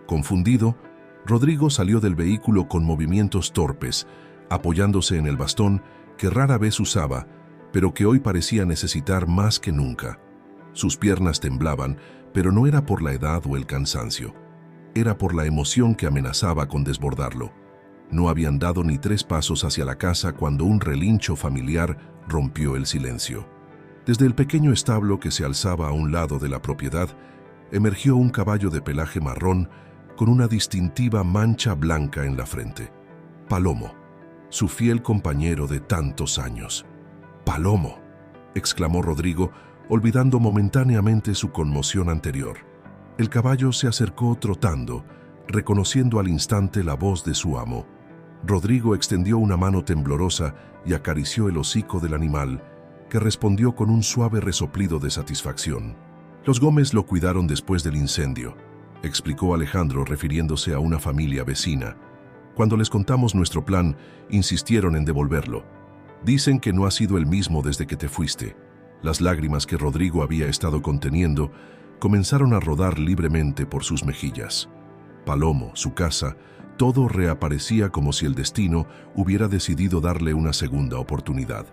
Confundido, Rodrigo salió del vehículo con movimientos torpes, apoyándose en el bastón que rara vez usaba, pero que hoy parecía necesitar más que nunca. Sus piernas temblaban, pero no era por la edad o el cansancio. Era por la emoción que amenazaba con desbordarlo. No habían dado ni 3 pasos hacia la casa cuando un relincho familiar rompió el silencio. Desde el pequeño establo que se alzaba a un lado de la propiedad, emergió un caballo de pelaje marrón con una distintiva mancha blanca en la frente. Palomo, su fiel compañero de tantos años. «Palomo», exclamó Rodrigo, olvidando momentáneamente su conmoción anterior. El caballo se acercó trotando, reconociendo al instante la voz de su amo. Rodrigo extendió una mano temblorosa y acarició el hocico del animal, que respondió con un suave resoplido de satisfacción. «Los Gómez lo cuidaron después del incendio», explicó Alejandro refiriéndose a una familia vecina. «Cuando les contamos nuestro plan, insistieron en devolverlo. Dicen que no ha sido el mismo desde que te fuiste». Las lágrimas que Rodrigo había estado conteniendo comenzaron a rodar libremente por sus mejillas. Palomo, su casa, todo reaparecía como si el destino hubiera decidido darle una segunda oportunidad.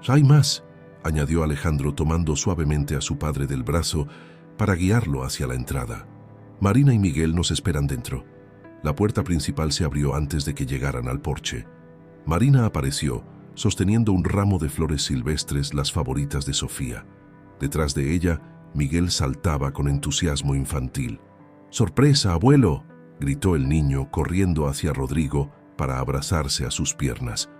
«Hay más», añadió Alejandro tomando suavemente a su padre del brazo para guiarlo hacia la entrada. «Marina y Miguel nos esperan dentro». La puerta principal se abrió antes de que llegaran al porche. Marina apareció, sosteniendo un ramo de flores silvestres, las favoritas de Sofía. Detrás de ella, Miguel saltaba con entusiasmo infantil. «¡Sorpresa, abuelo!», gritó el niño, corriendo hacia Rodrigo para abrazarse a sus piernas.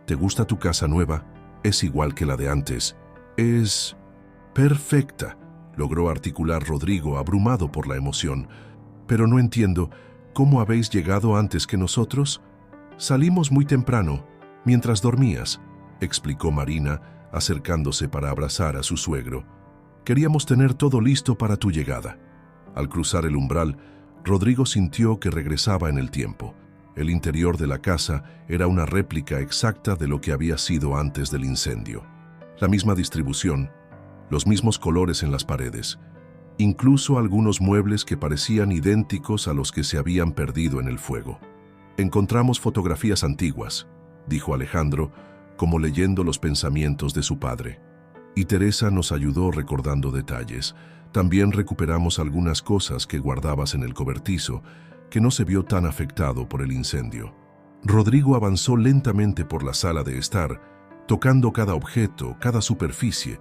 «¿Te gusta tu casa nueva? Es igual que la de antes. Es perfecta», logró articular Rodrigo, abrumado por la emoción. «Pero no entiendo, ¿cómo habéis llegado antes que nosotros?» «Salimos muy temprano, mientras dormías», explicó Marina, acercándose para abrazar a su suegro. «Queríamos tener todo listo para tu llegada». Al cruzar el umbral, Rodrigo sintió que regresaba en el tiempo. El interior de la casa era una réplica exacta de lo que había sido antes del incendio. La misma distribución, los mismos colores en las paredes, incluso algunos muebles que parecían idénticos a los que se habían perdido en el fuego. «Encontramos fotografías antiguas», dijo Alejandro, como leyendo los pensamientos de su padre. «Y Teresa nos ayudó recordando detalles. También recuperamos algunas cosas que guardabas en el cobertizo, que no se vio tan afectado por el incendio». Rodrigo avanzó lentamente por la sala de estar, tocando cada objeto, cada superficie,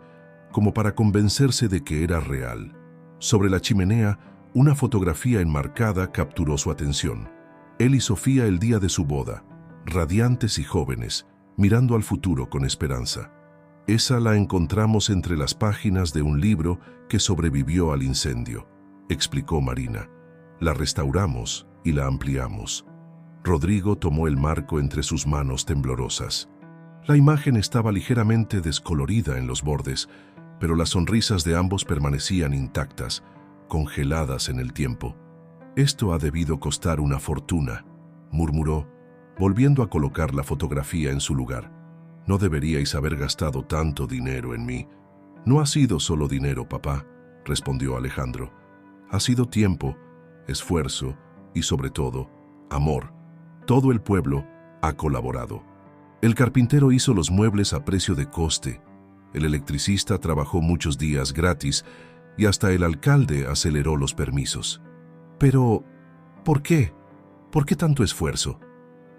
como para convencerse de que era real. Sobre la chimenea, una fotografía enmarcada capturó su atención. Él y Sofía el día de su boda, radiantes y jóvenes, mirando al futuro con esperanza. «Esa la encontramos entre las páginas de un libro que sobrevivió al incendio», explicó Marina. «La restauramos y la ampliamos». Rodrigo tomó el marco entre sus manos temblorosas. La imagen estaba ligeramente descolorida en los bordes, pero las sonrisas de ambos permanecían intactas, congeladas en el tiempo. «Esto ha debido costar una fortuna», murmuró, volviendo a colocar la fotografía en su lugar. «No deberíais haber gastado tanto dinero en mí». «No ha sido solo dinero, papá», respondió Alejandro. «Ha sido tiempo, esfuerzo y, sobre todo, amor. Todo el pueblo ha colaborado. El carpintero hizo los muebles a precio de coste, el electricista trabajó muchos días gratis y hasta el alcalde aceleró los permisos. Pero, ¿por qué? ¿Por qué tanto esfuerzo?»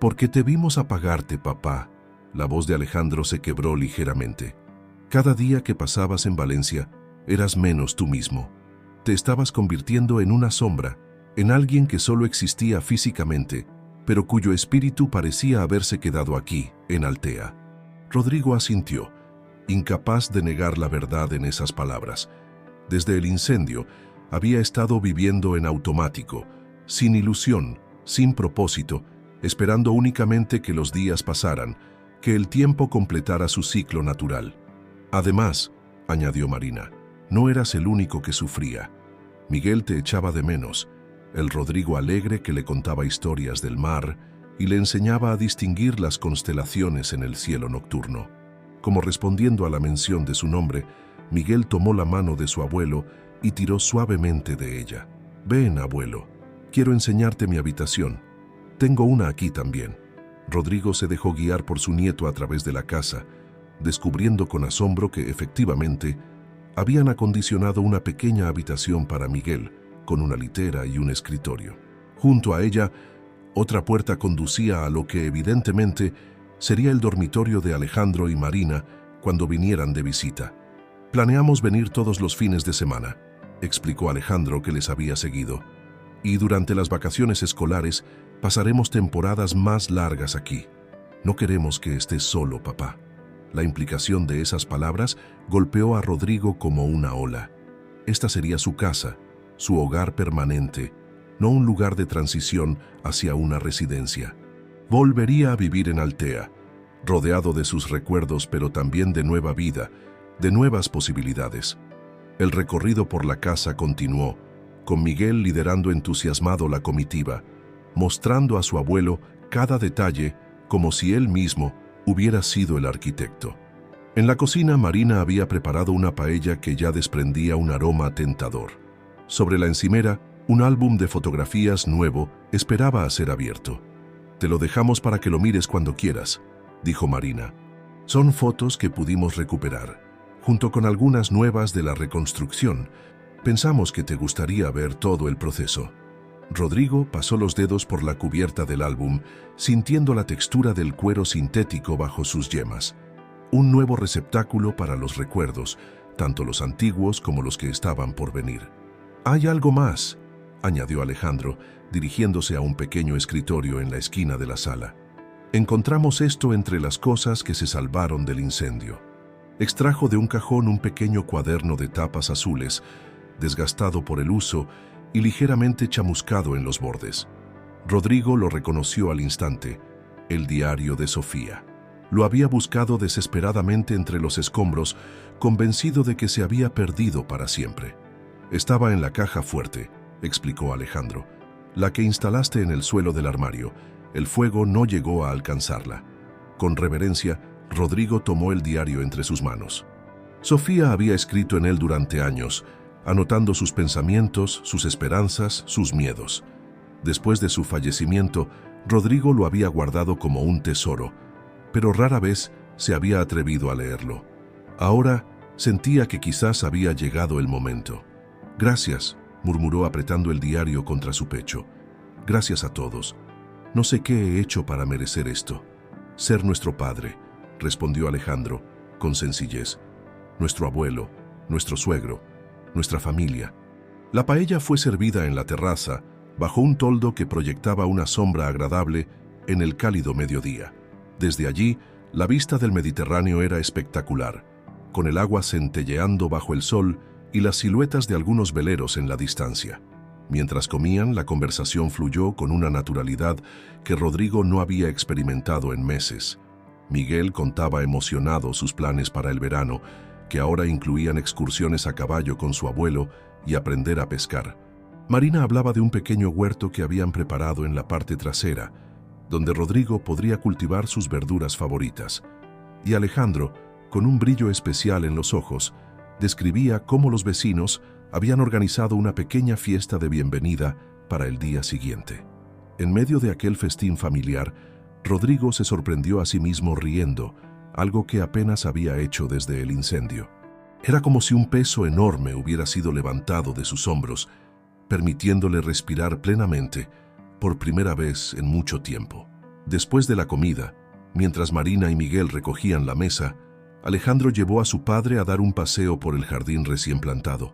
«Porque te vimos apagarte, papá». La voz de Alejandro se quebró ligeramente. «Cada día que pasabas en Valencia, eras menos tú mismo. Te estabas convirtiendo en una sombra, en alguien que solo existía físicamente, pero cuyo espíritu parecía haberse quedado aquí, en Altea». Rodrigo asintió, incapaz de negar la verdad en esas palabras. Desde el incendio, había estado viviendo en automático, sin ilusión, sin propósito, esperando únicamente que los días pasaran, que el tiempo completara su ciclo natural. «Además», añadió Marina, «no eras el único que sufría. Miguel te echaba de menos, el Rodrigo alegre que le contaba historias del mar y le enseñaba a distinguir las constelaciones en el cielo nocturno». Como respondiendo a la mención de su nombre, Miguel tomó la mano de su abuelo y tiró suavemente de ella. «Ven, abuelo, quiero enseñarte mi habitación. Tengo una aquí también». Rodrigo se dejó guiar por su nieto a través de la casa, descubriendo con asombro que, efectivamente, habían acondicionado una pequeña habitación para Miguel, con una litera y un escritorio. Junto a ella, otra puerta conducía a lo que, evidentemente, sería el dormitorio de Alejandro y Marina cuando vinieran de visita. «Planeamos venir todos los fines de semana», explicó Alejandro, que les había seguido. «Y durante las vacaciones escolares pasaremos temporadas más largas aquí. No queremos que estés solo, papá». La implicación de esas palabras golpeó a Rodrigo como una ola. Esta sería su casa, su hogar permanente, no un lugar de transición hacia una residencia. Volvería a vivir en Altea, rodeado de sus recuerdos, pero también de nueva vida, de nuevas posibilidades. El recorrido por la casa continuó, con Miguel liderando entusiasmado la comitiva, mostrando a su abuelo cada detalle como si él mismo hubiera sido el arquitecto. En la cocina, Marina había preparado una paella que ya desprendía un aroma tentador. Sobre la encimera, un álbum de fotografías nuevo esperaba a ser abierto. «Te lo dejamos para que lo mires cuando quieras», dijo Marina. «Son fotos que pudimos recuperar, junto con algunas nuevas de la reconstrucción. Pensamos que te gustaría ver todo el proceso». Rodrigo pasó los dedos por la cubierta del álbum, sintiendo la textura del cuero sintético bajo sus yemas. Un nuevo receptáculo para los recuerdos, tanto los antiguos como los que estaban por venir. «Hay algo más», añadió Alejandro, dirigiéndose a un pequeño escritorio en la esquina de la sala. «Encontramos esto entre las cosas que se salvaron del incendio». Extrajo de un cajón un pequeño cuaderno de tapas azules, desgastado por el uso y ligeramente chamuscado en los bordes. Rodrigo lo reconoció al instante: el diario de Sofía. Lo había buscado desesperadamente entre los escombros, convencido de que se había perdido para siempre. «Estaba en la caja fuerte», explicó Alejandro, «la que instalaste en el suelo del armario. El fuego no llegó a alcanzarla». Con reverencia, Rodrigo tomó el diario entre sus manos. Sofía había escrito en él durante años, anotando sus pensamientos, sus esperanzas, sus miedos. Después de su fallecimiento, Rodrigo lo había guardado como un tesoro, pero rara vez se había atrevido a leerlo. Ahora sentía que quizás había llegado el momento. «Gracias», murmuró apretando el diario contra su pecho. «Gracias a todos. No sé qué he hecho para merecer esto». «Ser nuestro padre», respondió Alejandro, con sencillez. «Nuestro abuelo, nuestro suegro, nuestra familia». La paella fue servida en la terraza, bajo un toldo que proyectaba una sombra agradable en el cálido mediodía. Desde allí, la vista del Mediterráneo era espectacular, con el agua centelleando bajo el sol y las siluetas de algunos veleros en la distancia. Mientras comían, la conversación fluyó con una naturalidad que Rodrigo no había experimentado en meses. Miguel contaba emocionado sus planes para el verano, que ahora incluían excursiones a caballo con su abuelo y aprender a pescar. Marina hablaba de un pequeño huerto que habían preparado en la parte trasera, donde Rodrigo podría cultivar sus verduras favoritas. Y Alejandro, con un brillo especial en los ojos, describía cómo los vecinos habían organizado una pequeña fiesta de bienvenida para el día siguiente. En medio de aquel festín familiar, Rodrigo se sorprendió a sí mismo riendo, algo que apenas había hecho desde el incendio. Era como si un peso enorme hubiera sido levantado de sus hombros, permitiéndole respirar plenamente por primera vez en mucho tiempo. Después de la comida, mientras Marina y Miguel recogían la mesa, Alejandro llevó a su padre a dar un paseo por el jardín recién plantado.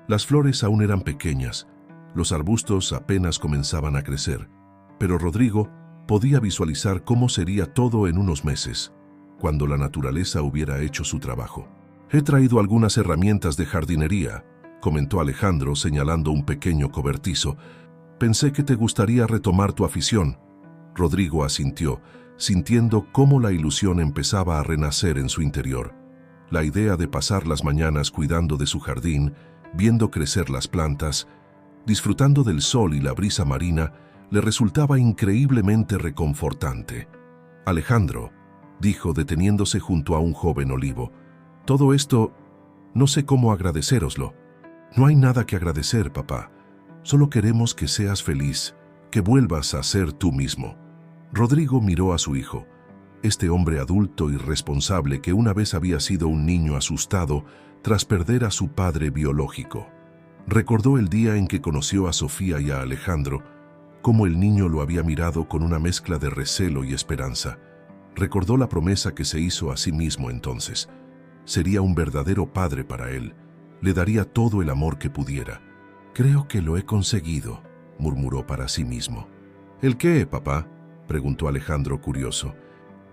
Las flores aún eran pequeñas, los arbustos apenas comenzaban a crecer, pero Rodrigo podía visualizar cómo sería todo en unos meses, cuando la naturaleza hubiera hecho su trabajo. «He traído algunas herramientas de jardinería», comentó Alejandro señalando un pequeño cobertizo. «Pensé que te gustaría retomar tu afición». Rodrigo asintió, sintiendo cómo la ilusión empezaba a renacer en su interior. La idea de pasar las mañanas cuidando de su jardín, viendo crecer las plantas, disfrutando del sol y la brisa marina, le resultaba increíblemente reconfortante. «Alejandro», dijo deteniéndose junto a un joven olivo, «todo esto, no sé cómo agradecéroslo». «No hay nada que agradecer, papá. Solo queremos que seas feliz, que vuelvas a ser tú mismo». Rodrigo miró a su hijo, este hombre adulto y responsable que una vez había sido un niño asustado tras perder a su padre biológico. Recordó el día en que conoció a Sofía y a Alejandro, cómo el niño lo había mirado con una mezcla de recelo y esperanza. Recordó la promesa que se hizo a sí mismo entonces. Sería un verdadero padre para él. Le daría todo el amor que pudiera. «Creo que lo he conseguido», murmuró para sí mismo. «¿El qué, papá?», preguntó Alejandro curioso.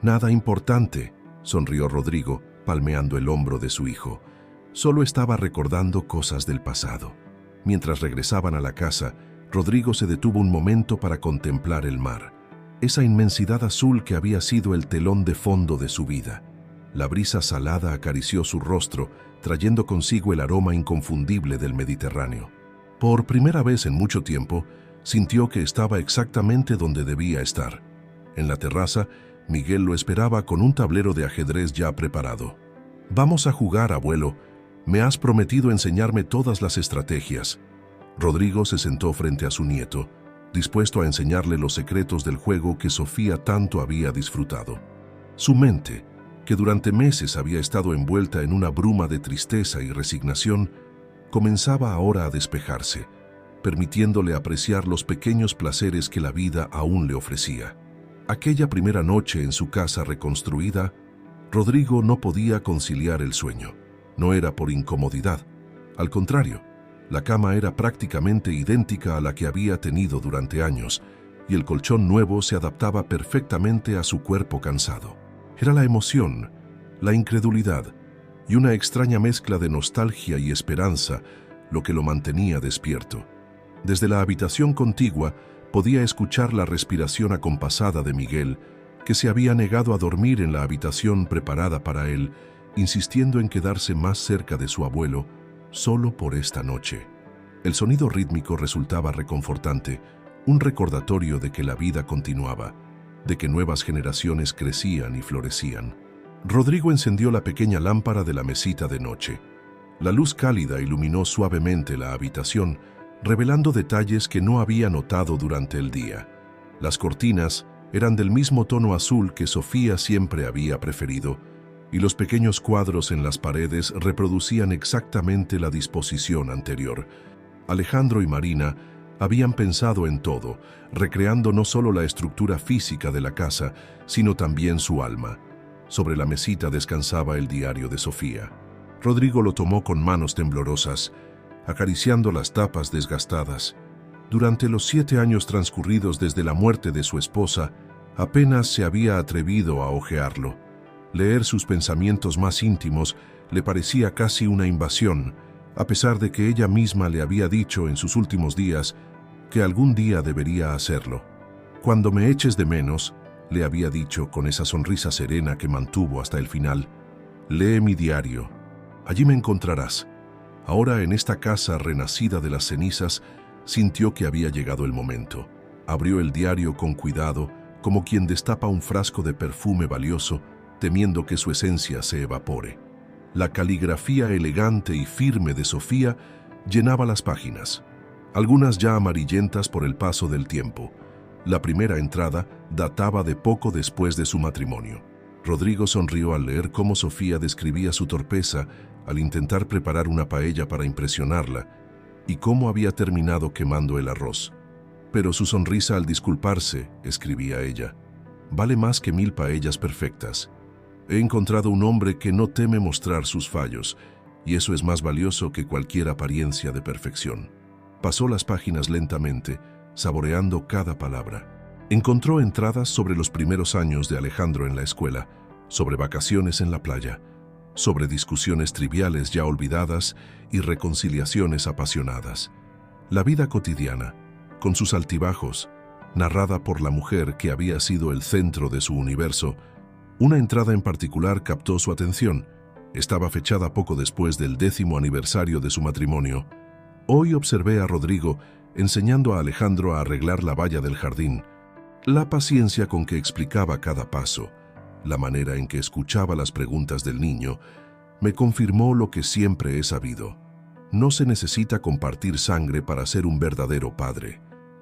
«Nada importante», sonrió Rodrigo, palmeando el hombro de su hijo. Solo estaba recordando cosas del pasado. Mientras regresaban a la casa, Rodrigo se detuvo un momento para contemplar el mar, esa inmensidad azul que había sido el telón de fondo de su vida. La brisa salada acarició su rostro, trayendo consigo el aroma inconfundible del Mediterráneo. Por primera vez en mucho tiempo, sintió que estaba exactamente donde debía estar. En la terraza, Miguel lo esperaba con un tablero de ajedrez ya preparado. «Vamos a jugar, abuelo. Me has prometido enseñarme todas las estrategias». Rodrigo se sentó frente a su nieto, dispuesto a enseñarle los secretos del juego que Sofía tanto había disfrutado. Su mente, que durante meses había estado envuelta en una bruma de tristeza y resignación, comenzaba ahora a despejarse, permitiéndole apreciar los pequeños placeres que la vida aún le ofrecía. Aquella primera noche en su casa reconstruida, Rodrigo no podía conciliar el sueño. No era por incomodidad. Al contrario, la cama era prácticamente idéntica a la que había tenido durante años, y el colchón nuevo se adaptaba perfectamente a su cuerpo cansado. Era la emoción, la incredulidad y una extraña mezcla de nostalgia y esperanza lo que lo mantenía despierto. Desde la habitación contigua podía escuchar la respiración acompasada de Miguel, que se había negado a dormir en la habitación preparada para él, insistiendo en quedarse más cerca de su abuelo, solo por esta noche. El sonido rítmico resultaba reconfortante, un recordatorio de que la vida continuaba, de que nuevas generaciones crecían y florecían. Rodrigo encendió la pequeña lámpara de la mesita de noche. La luz cálida iluminó suavemente la habitación, revelando detalles que no había notado durante el día. Las cortinas eran del mismo tono azul que Sofía siempre había preferido, y los pequeños cuadros en las paredes reproducían exactamente la disposición anterior. Alejandro y Marina habían pensado en todo, recreando no solo la estructura física de la casa, sino también su alma. Sobre la mesita descansaba el diario de Sofía. Rodrigo lo tomó con manos temblorosas, acariciando las tapas desgastadas. Durante los 7 años transcurridos desde la muerte de su esposa, apenas se había atrevido a hojearlo. Leer sus pensamientos más íntimos le parecía casi una invasión, a pesar de que ella misma le había dicho en sus últimos días que algún día debería hacerlo. «Cuando me eches de menos, le había dicho con esa sonrisa serena que mantuvo hasta el final. Lee mi diario. Allí me encontrarás. Ahora, en esta casa renacida de las cenizas, sintió que había llegado el momento. Abrió el diario con cuidado, como quien destapa un frasco de perfume valioso, temiendo que su esencia se evapore. La caligrafía elegante y firme de Sofía llenaba las páginas, algunas ya amarillentas por el paso del tiempo. La primera entrada databa de poco después de su matrimonio. Rodrigo sonrió al leer cómo Sofía describía su torpeza al intentar preparar una paella para impresionarla y cómo había terminado quemando el arroz. Pero su sonrisa al disculparse, escribía ella, vale más que 1000 paellas perfectas. He encontrado un hombre que no teme mostrar sus fallos, y eso es más valioso que cualquier apariencia de perfección. Pasó las páginas lentamente, saboreando cada palabra. Encontró entradas sobre los primeros años de Alejandro en la escuela, sobre vacaciones en la playa, sobre discusiones triviales ya olvidadas y reconciliaciones apasionadas. La vida cotidiana, con sus altibajos, narrada por la mujer que había sido el centro de su universo. Una entrada en particular captó su atención. Estaba fechada poco después del 10º aniversario de su matrimonio. Hoy observé a Rodrigo enseñando a Alejandro a arreglar la valla del jardín. La paciencia con que explicaba cada paso, la manera en que escuchaba las preguntas del niño, me confirmó lo que siempre he sabido. No se necesita compartir sangre para ser un verdadero padre.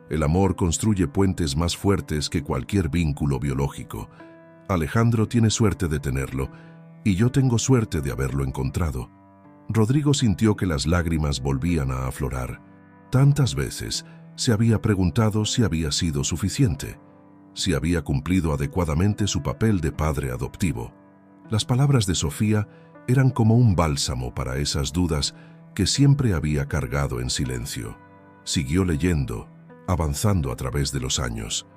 El amor construye puentes más fuertes que cualquier vínculo biológico. Alejandro tiene suerte de tenerlo, y yo tengo suerte de haberlo encontrado. Rodrigo sintió que las lágrimas volvían a aflorar. Tantas veces se había preguntado si había sido suficiente, si había cumplido adecuadamente su papel de padre adoptivo. Las palabras de Sofía eran como un bálsamo para esas dudas que siempre había cargado en silencio. Siguió leyendo, avanzando a través de los años.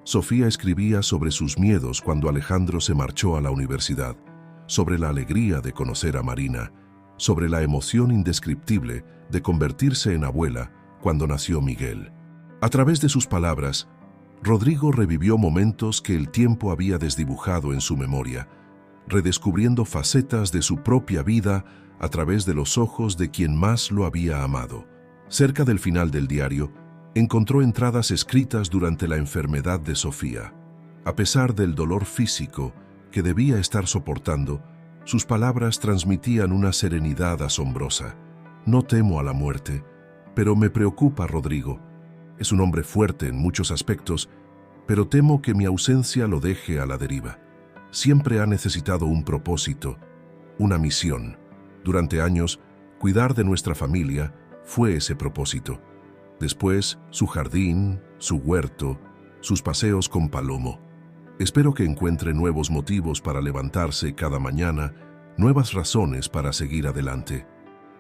Sofía escribía sobre sus miedos cuando Alejandro se marchó a la universidad, sobre la alegría de conocer a Marina, sobre la emoción indescriptible de convertirse en abuela cuando nació Miguel. A través de sus palabras, Rodrigo revivió momentos que el tiempo había desdibujado en su memoria, redescubriendo facetas de su propia vida a través de los ojos de quien más lo había amado. Cerca del final del diario, encontró entradas escritas durante la enfermedad de Sofía. A pesar del dolor físico que debía estar soportando, sus palabras transmitían una serenidad asombrosa. No temo a la muerte, pero me preocupa Rodrigo. Es un hombre fuerte en muchos aspectos, pero temo que mi ausencia lo deje a la deriva. Siempre ha necesitado un propósito, una misión. Durante años, cuidar de nuestra familia fue ese propósito. Después, su jardín, su huerto, sus paseos con Palomo. Espero que encuentre nuevos motivos para levantarse cada mañana, nuevas razones para seguir adelante.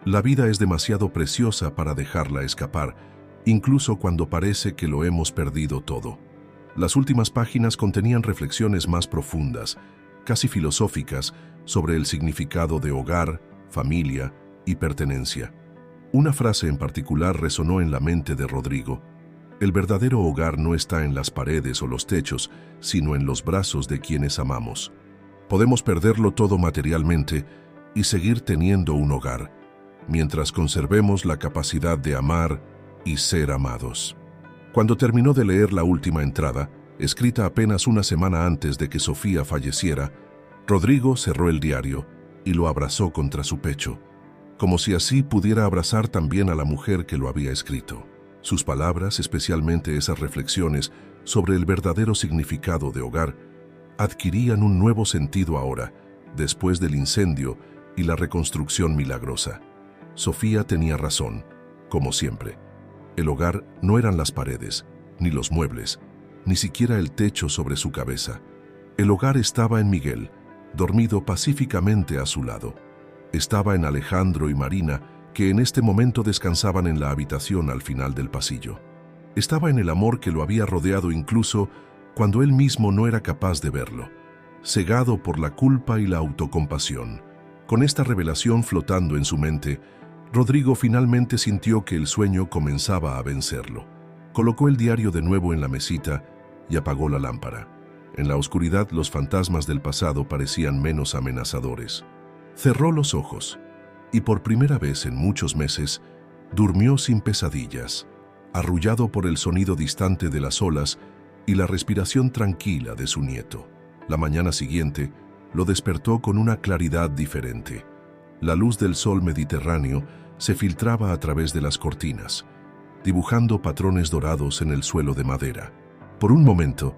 La vida es demasiado preciosa para dejarla escapar, incluso cuando parece que lo hemos perdido todo. Las últimas páginas contenían reflexiones más profundas, casi filosóficas, sobre el significado de hogar, familia y pertenencia. Una frase en particular resonó en la mente de Rodrigo. El verdadero hogar no está en las paredes o los techos, sino en los brazos de quienes amamos. Podemos perderlo todo materialmente y seguir teniendo un hogar, mientras conservemos la capacidad de amar y ser amados. Cuando terminó de leer la última entrada, escrita apenas una semana antes de que Sofía falleciera, Rodrigo cerró el diario y lo abrazó contra su pecho, como si así pudiera abrazar también a la mujer que lo había escrito. Sus palabras, especialmente esas reflexiones sobre el verdadero significado de hogar, adquirían un nuevo sentido ahora, después del incendio y la reconstrucción milagrosa. Sofía tenía razón, como siempre. El hogar no eran las paredes, ni los muebles, ni siquiera el techo sobre su cabeza. El hogar estaba en Miguel, dormido pacíficamente a su lado. Estaba en Alejandro y Marina, que en este momento descansaban en la habitación al final del pasillo. Estaba en el amor que lo había rodeado incluso cuando él mismo no era capaz de verlo, cegado por la culpa y la autocompasión. Con esta revelación flotando en su mente, Rodrigo finalmente sintió que el sueño comenzaba a vencerlo. Colocó el diario de nuevo en la mesita y apagó la lámpara. En la oscuridad, los fantasmas del pasado parecían menos amenazadores. Cerró los ojos y por primera vez en muchos meses durmió sin pesadillas, arrullado por el sonido distante de las olas y la respiración tranquila de su nieto. La mañana siguiente lo despertó con una claridad diferente. La luz del sol mediterráneo se filtraba a través de las cortinas, dibujando patrones dorados en el suelo de madera. Por un momento,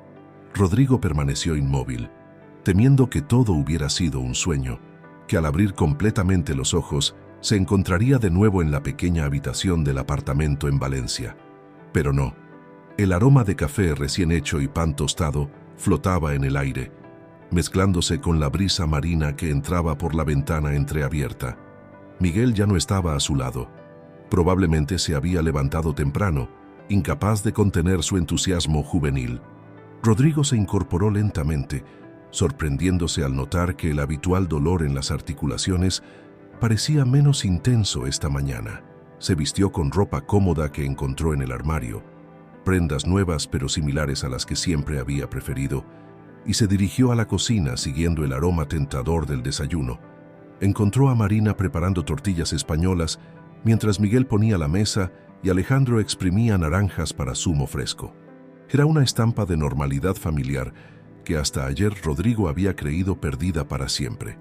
Rodrigo permaneció inmóvil, temiendo que todo hubiera sido un sueño, que al abrir completamente los ojos se encontraría de nuevo en la pequeña habitación del apartamento en Valencia. Pero no. El aroma de café recién hecho y pan tostado flotaba en el aire, mezclándose con la brisa marina que entraba por la ventana entreabierta. Miguel ya no estaba a su lado. Probablemente se había levantado temprano, incapaz de contener su entusiasmo juvenil. Rodrigo se incorporó lentamente, sorprendiéndose al notar que el habitual dolor en las articulaciones parecía menos intenso esta mañana. Se vistió con ropa cómoda que encontró en el armario, prendas nuevas pero similares a las que siempre había preferido, y se dirigió a la cocina siguiendo el aroma tentador del desayuno. Encontró a Marina preparando tortillas españolas, mientras Miguel ponía la mesa y Alejandro exprimía naranjas para zumo fresco. Era una estampa de normalidad familiar que hasta ayer Rodrigo había creído perdida para siempre.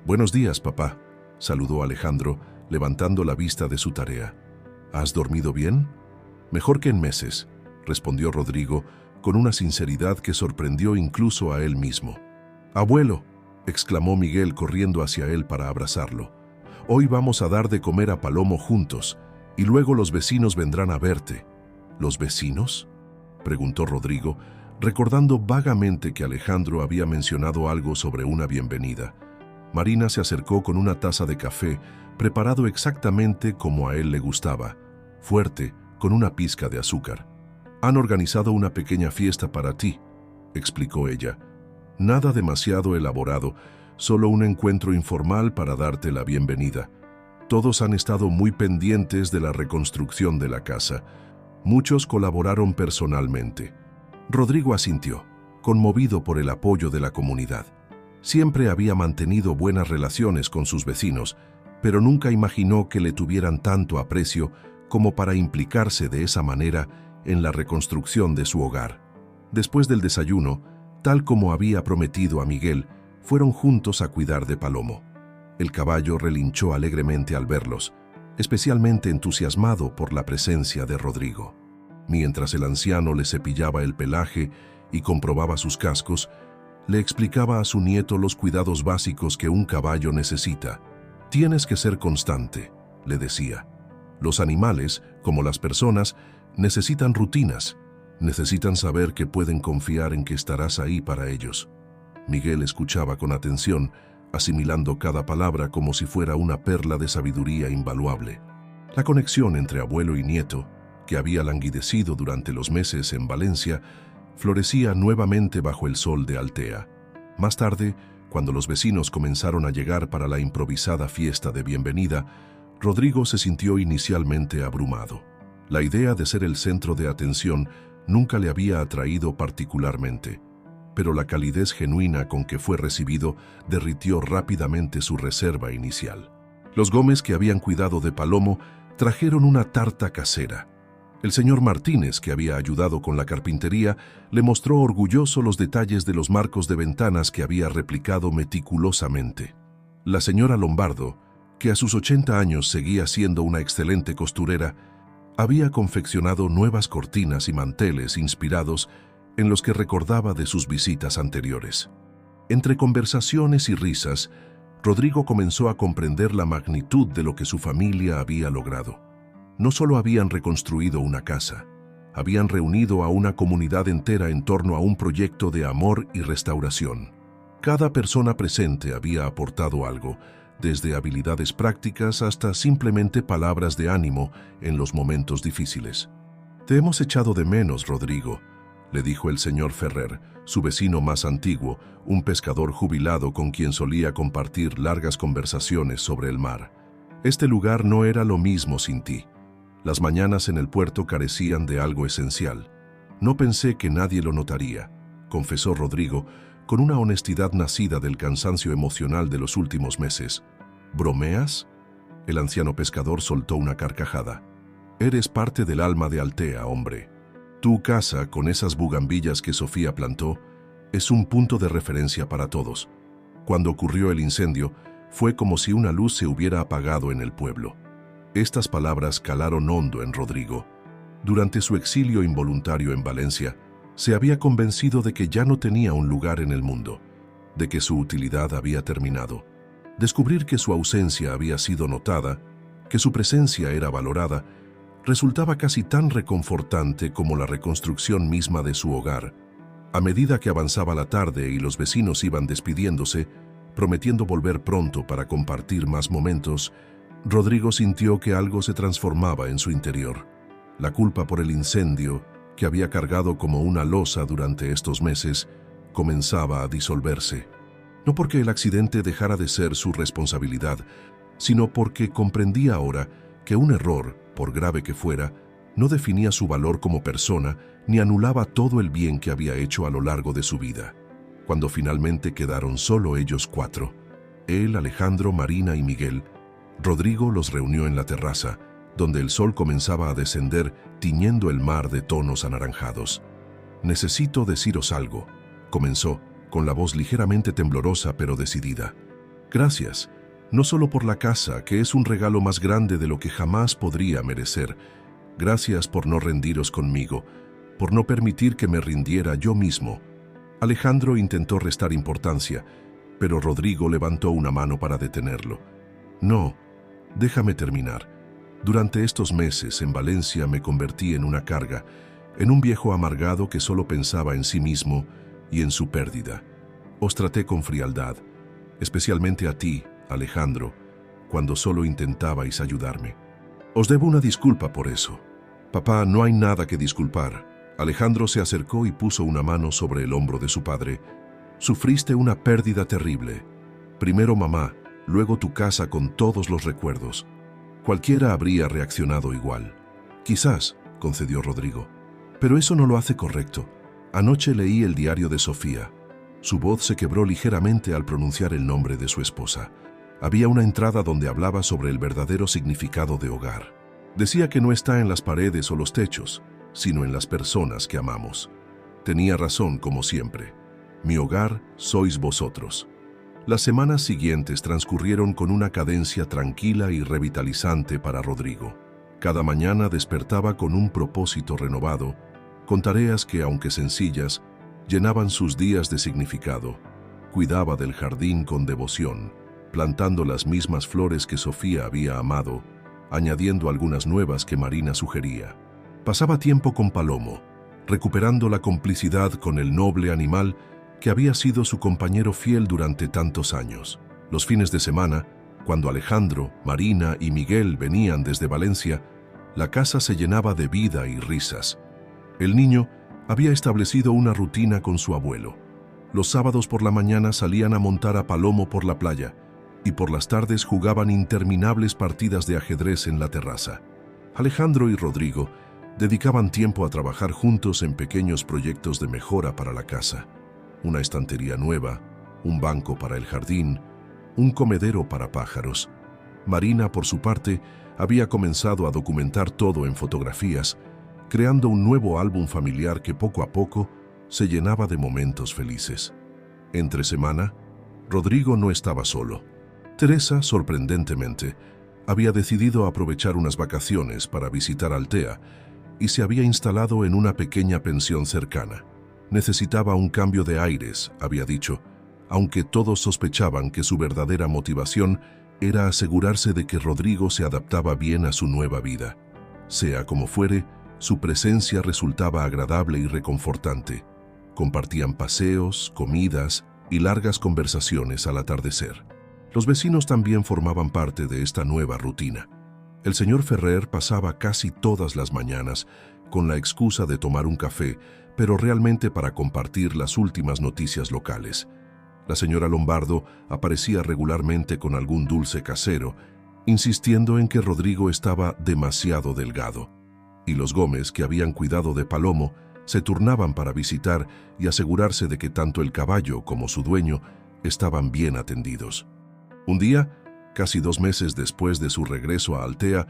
«Buenos días, papá», saludó Alejandro, levantando la vista de su tarea. «¿Has dormido bien?» «Mejor que en meses», respondió Rodrigo, con una sinceridad que sorprendió incluso a él mismo. «Abuelo», exclamó Miguel corriendo hacia él para abrazarlo, «hoy vamos a dar de comer a Palomo juntos, y luego los vecinos vendrán a verte». «¿Los vecinos?», preguntó Rodrigo, recordando vagamente que Alejandro había mencionado algo sobre una bienvenida. Marina se acercó con una taza de café, preparado exactamente como a él le gustaba, fuerte, con una pizca de azúcar. «Han organizado una pequeña fiesta para ti», explicó ella. «Nada demasiado elaborado, solo un encuentro informal para darte la bienvenida. Todos han estado muy pendientes de la reconstrucción de la casa. Muchos colaboraron personalmente». Rodrigo asintió, conmovido por el apoyo de la comunidad. Siempre había mantenido buenas relaciones con sus vecinos, pero nunca imaginó que le tuvieran tanto aprecio como para implicarse de esa manera en la reconstrucción de su hogar. Después del desayuno, tal como había prometido a Miguel, fueron juntos a cuidar de Palomo. El caballo relinchó alegremente al verlos, especialmente entusiasmado por la presencia de Rodrigo. Mientras el anciano le cepillaba el pelaje y comprobaba sus cascos, le explicaba a su nieto los cuidados básicos que un caballo necesita. «Tienes que ser constante», le decía. «Los animales, como las personas, necesitan rutinas, necesitan saber que pueden confiar en que estarás ahí para ellos». Miguel escuchaba con atención, asimilando cada palabra como si fuera una perla de sabiduría invaluable. La conexión entre abuelo y nieto, que había languidecido durante los meses en Valencia, florecía nuevamente bajo el sol de Altea. Más tarde, cuando los vecinos comenzaron a llegar para la improvisada fiesta de bienvenida, Rodrigo se sintió inicialmente abrumado. La idea de ser el centro de atención nunca le había atraído particularmente, pero la calidez genuina con que fue recibido derritió rápidamente su reserva inicial. Los Gómez, que habían cuidado de Palomo, trajeron una tarta casera. El señor Martínez, que había ayudado con la carpintería, le mostró orgulloso los detalles de los marcos de ventanas que había replicado meticulosamente. La señora Lombardo, que a sus 80 años seguía siendo una excelente costurera, había confeccionado nuevas cortinas y manteles inspirados en los que recordaba de sus visitas anteriores. Entre conversaciones y risas, Rodrigo comenzó a comprender la magnitud de lo que su familia había logrado. No solo habían reconstruido una casa, habían reunido a una comunidad entera en torno a un proyecto de amor y restauración. Cada persona presente había aportado algo, desde habilidades prácticas hasta simplemente palabras de ánimo en los momentos difíciles. «Te hemos echado de menos, Rodrigo», le dijo el señor Ferrer, su vecino más antiguo, un pescador jubilado con quien solía compartir largas conversaciones sobre el mar. «Este lugar no era lo mismo sin ti. Las mañanas en el puerto carecían de algo esencial. No pensé que nadie lo notaría. confesó Rodrigo, con una honestidad nacida del cansancio emocional de los últimos meses. ¿Bromeas? El anciano pescador soltó una carcajada. Eres parte del alma de Altea, hombre. Tu casa, con esas bugambillas que Sofía plantó, es un punto de referencia para todos. Cuando ocurrió el incendio, fue como si una luz se hubiera apagado en el pueblo. Estas palabras calaron hondo en Rodrigo. Durante su exilio involuntario en Valencia, se había convencido de que ya no tenía un lugar en el mundo, de que su utilidad había terminado. Descubrir que su ausencia había sido notada, que su presencia era valorada, resultaba casi tan reconfortante como la reconstrucción misma de su hogar. A medida que avanzaba la tarde y los vecinos iban despidiéndose, prometiendo volver pronto para compartir más momentos, Rodrigo sintió que algo se transformaba en su interior. La culpa por el incendio, que había cargado como una losa durante estos meses, comenzaba a disolverse. No porque el accidente dejara de ser su responsabilidad, sino porque comprendía ahora que un error, por grave que fuera, no definía su valor como persona ni anulaba todo el bien que había hecho a lo largo de su vida. Cuando finalmente quedaron solo ellos cuatro, él, Alejandro, Marina y Miguel, Rodrigo los reunió en la terraza, donde el sol comenzaba a descender tiñendo el mar de tonos anaranjados. «Necesito deciros algo», comenzó, con la voz ligeramente temblorosa pero decidida. «Gracias, no solo por la casa, que es un regalo más grande de lo que jamás podría merecer. Gracias por no rendiros conmigo, por no permitir que me rindiera yo mismo». Alejandro intentó restar importancia, pero Rodrigo levantó una mano para detenerlo. «No, déjame terminar. Durante estos meses en Valencia me convertí en una carga, en un viejo amargado que solo pensaba en sí mismo y en su pérdida. Os traté con frialdad, especialmente a ti, Alejandro, cuando solo intentabais ayudarme. Os debo una disculpa por eso». «Papá, no hay nada que disculpar». Alejandro se acercó y puso una mano sobre el hombro de su padre. «Sufriste una pérdida terrible. Primero mamá, luego tu casa con todos los recuerdos. Cualquiera habría reaccionado igual». «Quizás», concedió Rodrigo, «pero eso no lo hace correcto. Anoche leí el diario de Sofía». Su voz se quebró ligeramente al pronunciar el nombre de su esposa. Había una entrada donde hablaba sobre el verdadero significado de hogar. Decía que no está en las paredes o los techos, sino en las personas que amamos. Tenía razón, como siempre. Mi hogar sois vosotros. Las semanas siguientes transcurrieron con una cadencia tranquila y revitalizante para Rodrigo. Cada mañana despertaba con un propósito renovado, con tareas que, aunque sencillas, llenaban sus días de significado. Cuidaba del jardín con devoción, plantando las mismas flores que Sofía había amado, añadiendo algunas nuevas que Marina sugería. Pasaba tiempo con Palomo, recuperando la complicidad con el noble animal que había sido su compañero fiel durante tantos años. Los fines de semana, cuando Alejandro, Marina y Miguel venían desde Valencia, la casa se llenaba de vida y risas. El niño había establecido una rutina con su abuelo. Los sábados por la mañana salían a montar a Palomo por la playa y por las tardes jugaban interminables partidas de ajedrez en la terraza. Alejandro y Rodrigo dedicaban tiempo a trabajar juntos en pequeños proyectos de mejora para la casa. Una estantería nueva, un banco para el jardín, un comedero para pájaros. Marina, por su parte, había comenzado a documentar todo en fotografías, creando un nuevo álbum familiar que poco a poco se llenaba de momentos felices. Entre semana, Rodrigo no estaba solo. Teresa, sorprendentemente, había decidido aprovechar unas vacaciones para visitar Altea y se había instalado en una pequeña pensión cercana. Necesitaba un cambio de aires, había dicho, aunque todos sospechaban que su verdadera motivación era asegurarse de que Rodrigo se adaptaba bien a su nueva vida. Sea como fuere, su presencia resultaba agradable y reconfortante. Compartían paseos, comidas y largas conversaciones al atardecer. Los vecinos también formaban parte de esta nueva rutina. El señor Ferrer pasaba casi todas las mañanas con la excusa de tomar un café, pero realmente para compartir las últimas noticias locales. La señora Lombardo aparecía regularmente con algún dulce casero, insistiendo en que Rodrigo estaba demasiado delgado. Y los Gómez, que habían cuidado de Palomo, Se turnaban para visitar y asegurarse de que tanto el caballo como su dueño estaban bien atendidos. Un día, casi 2 meses después de su regreso a Altea,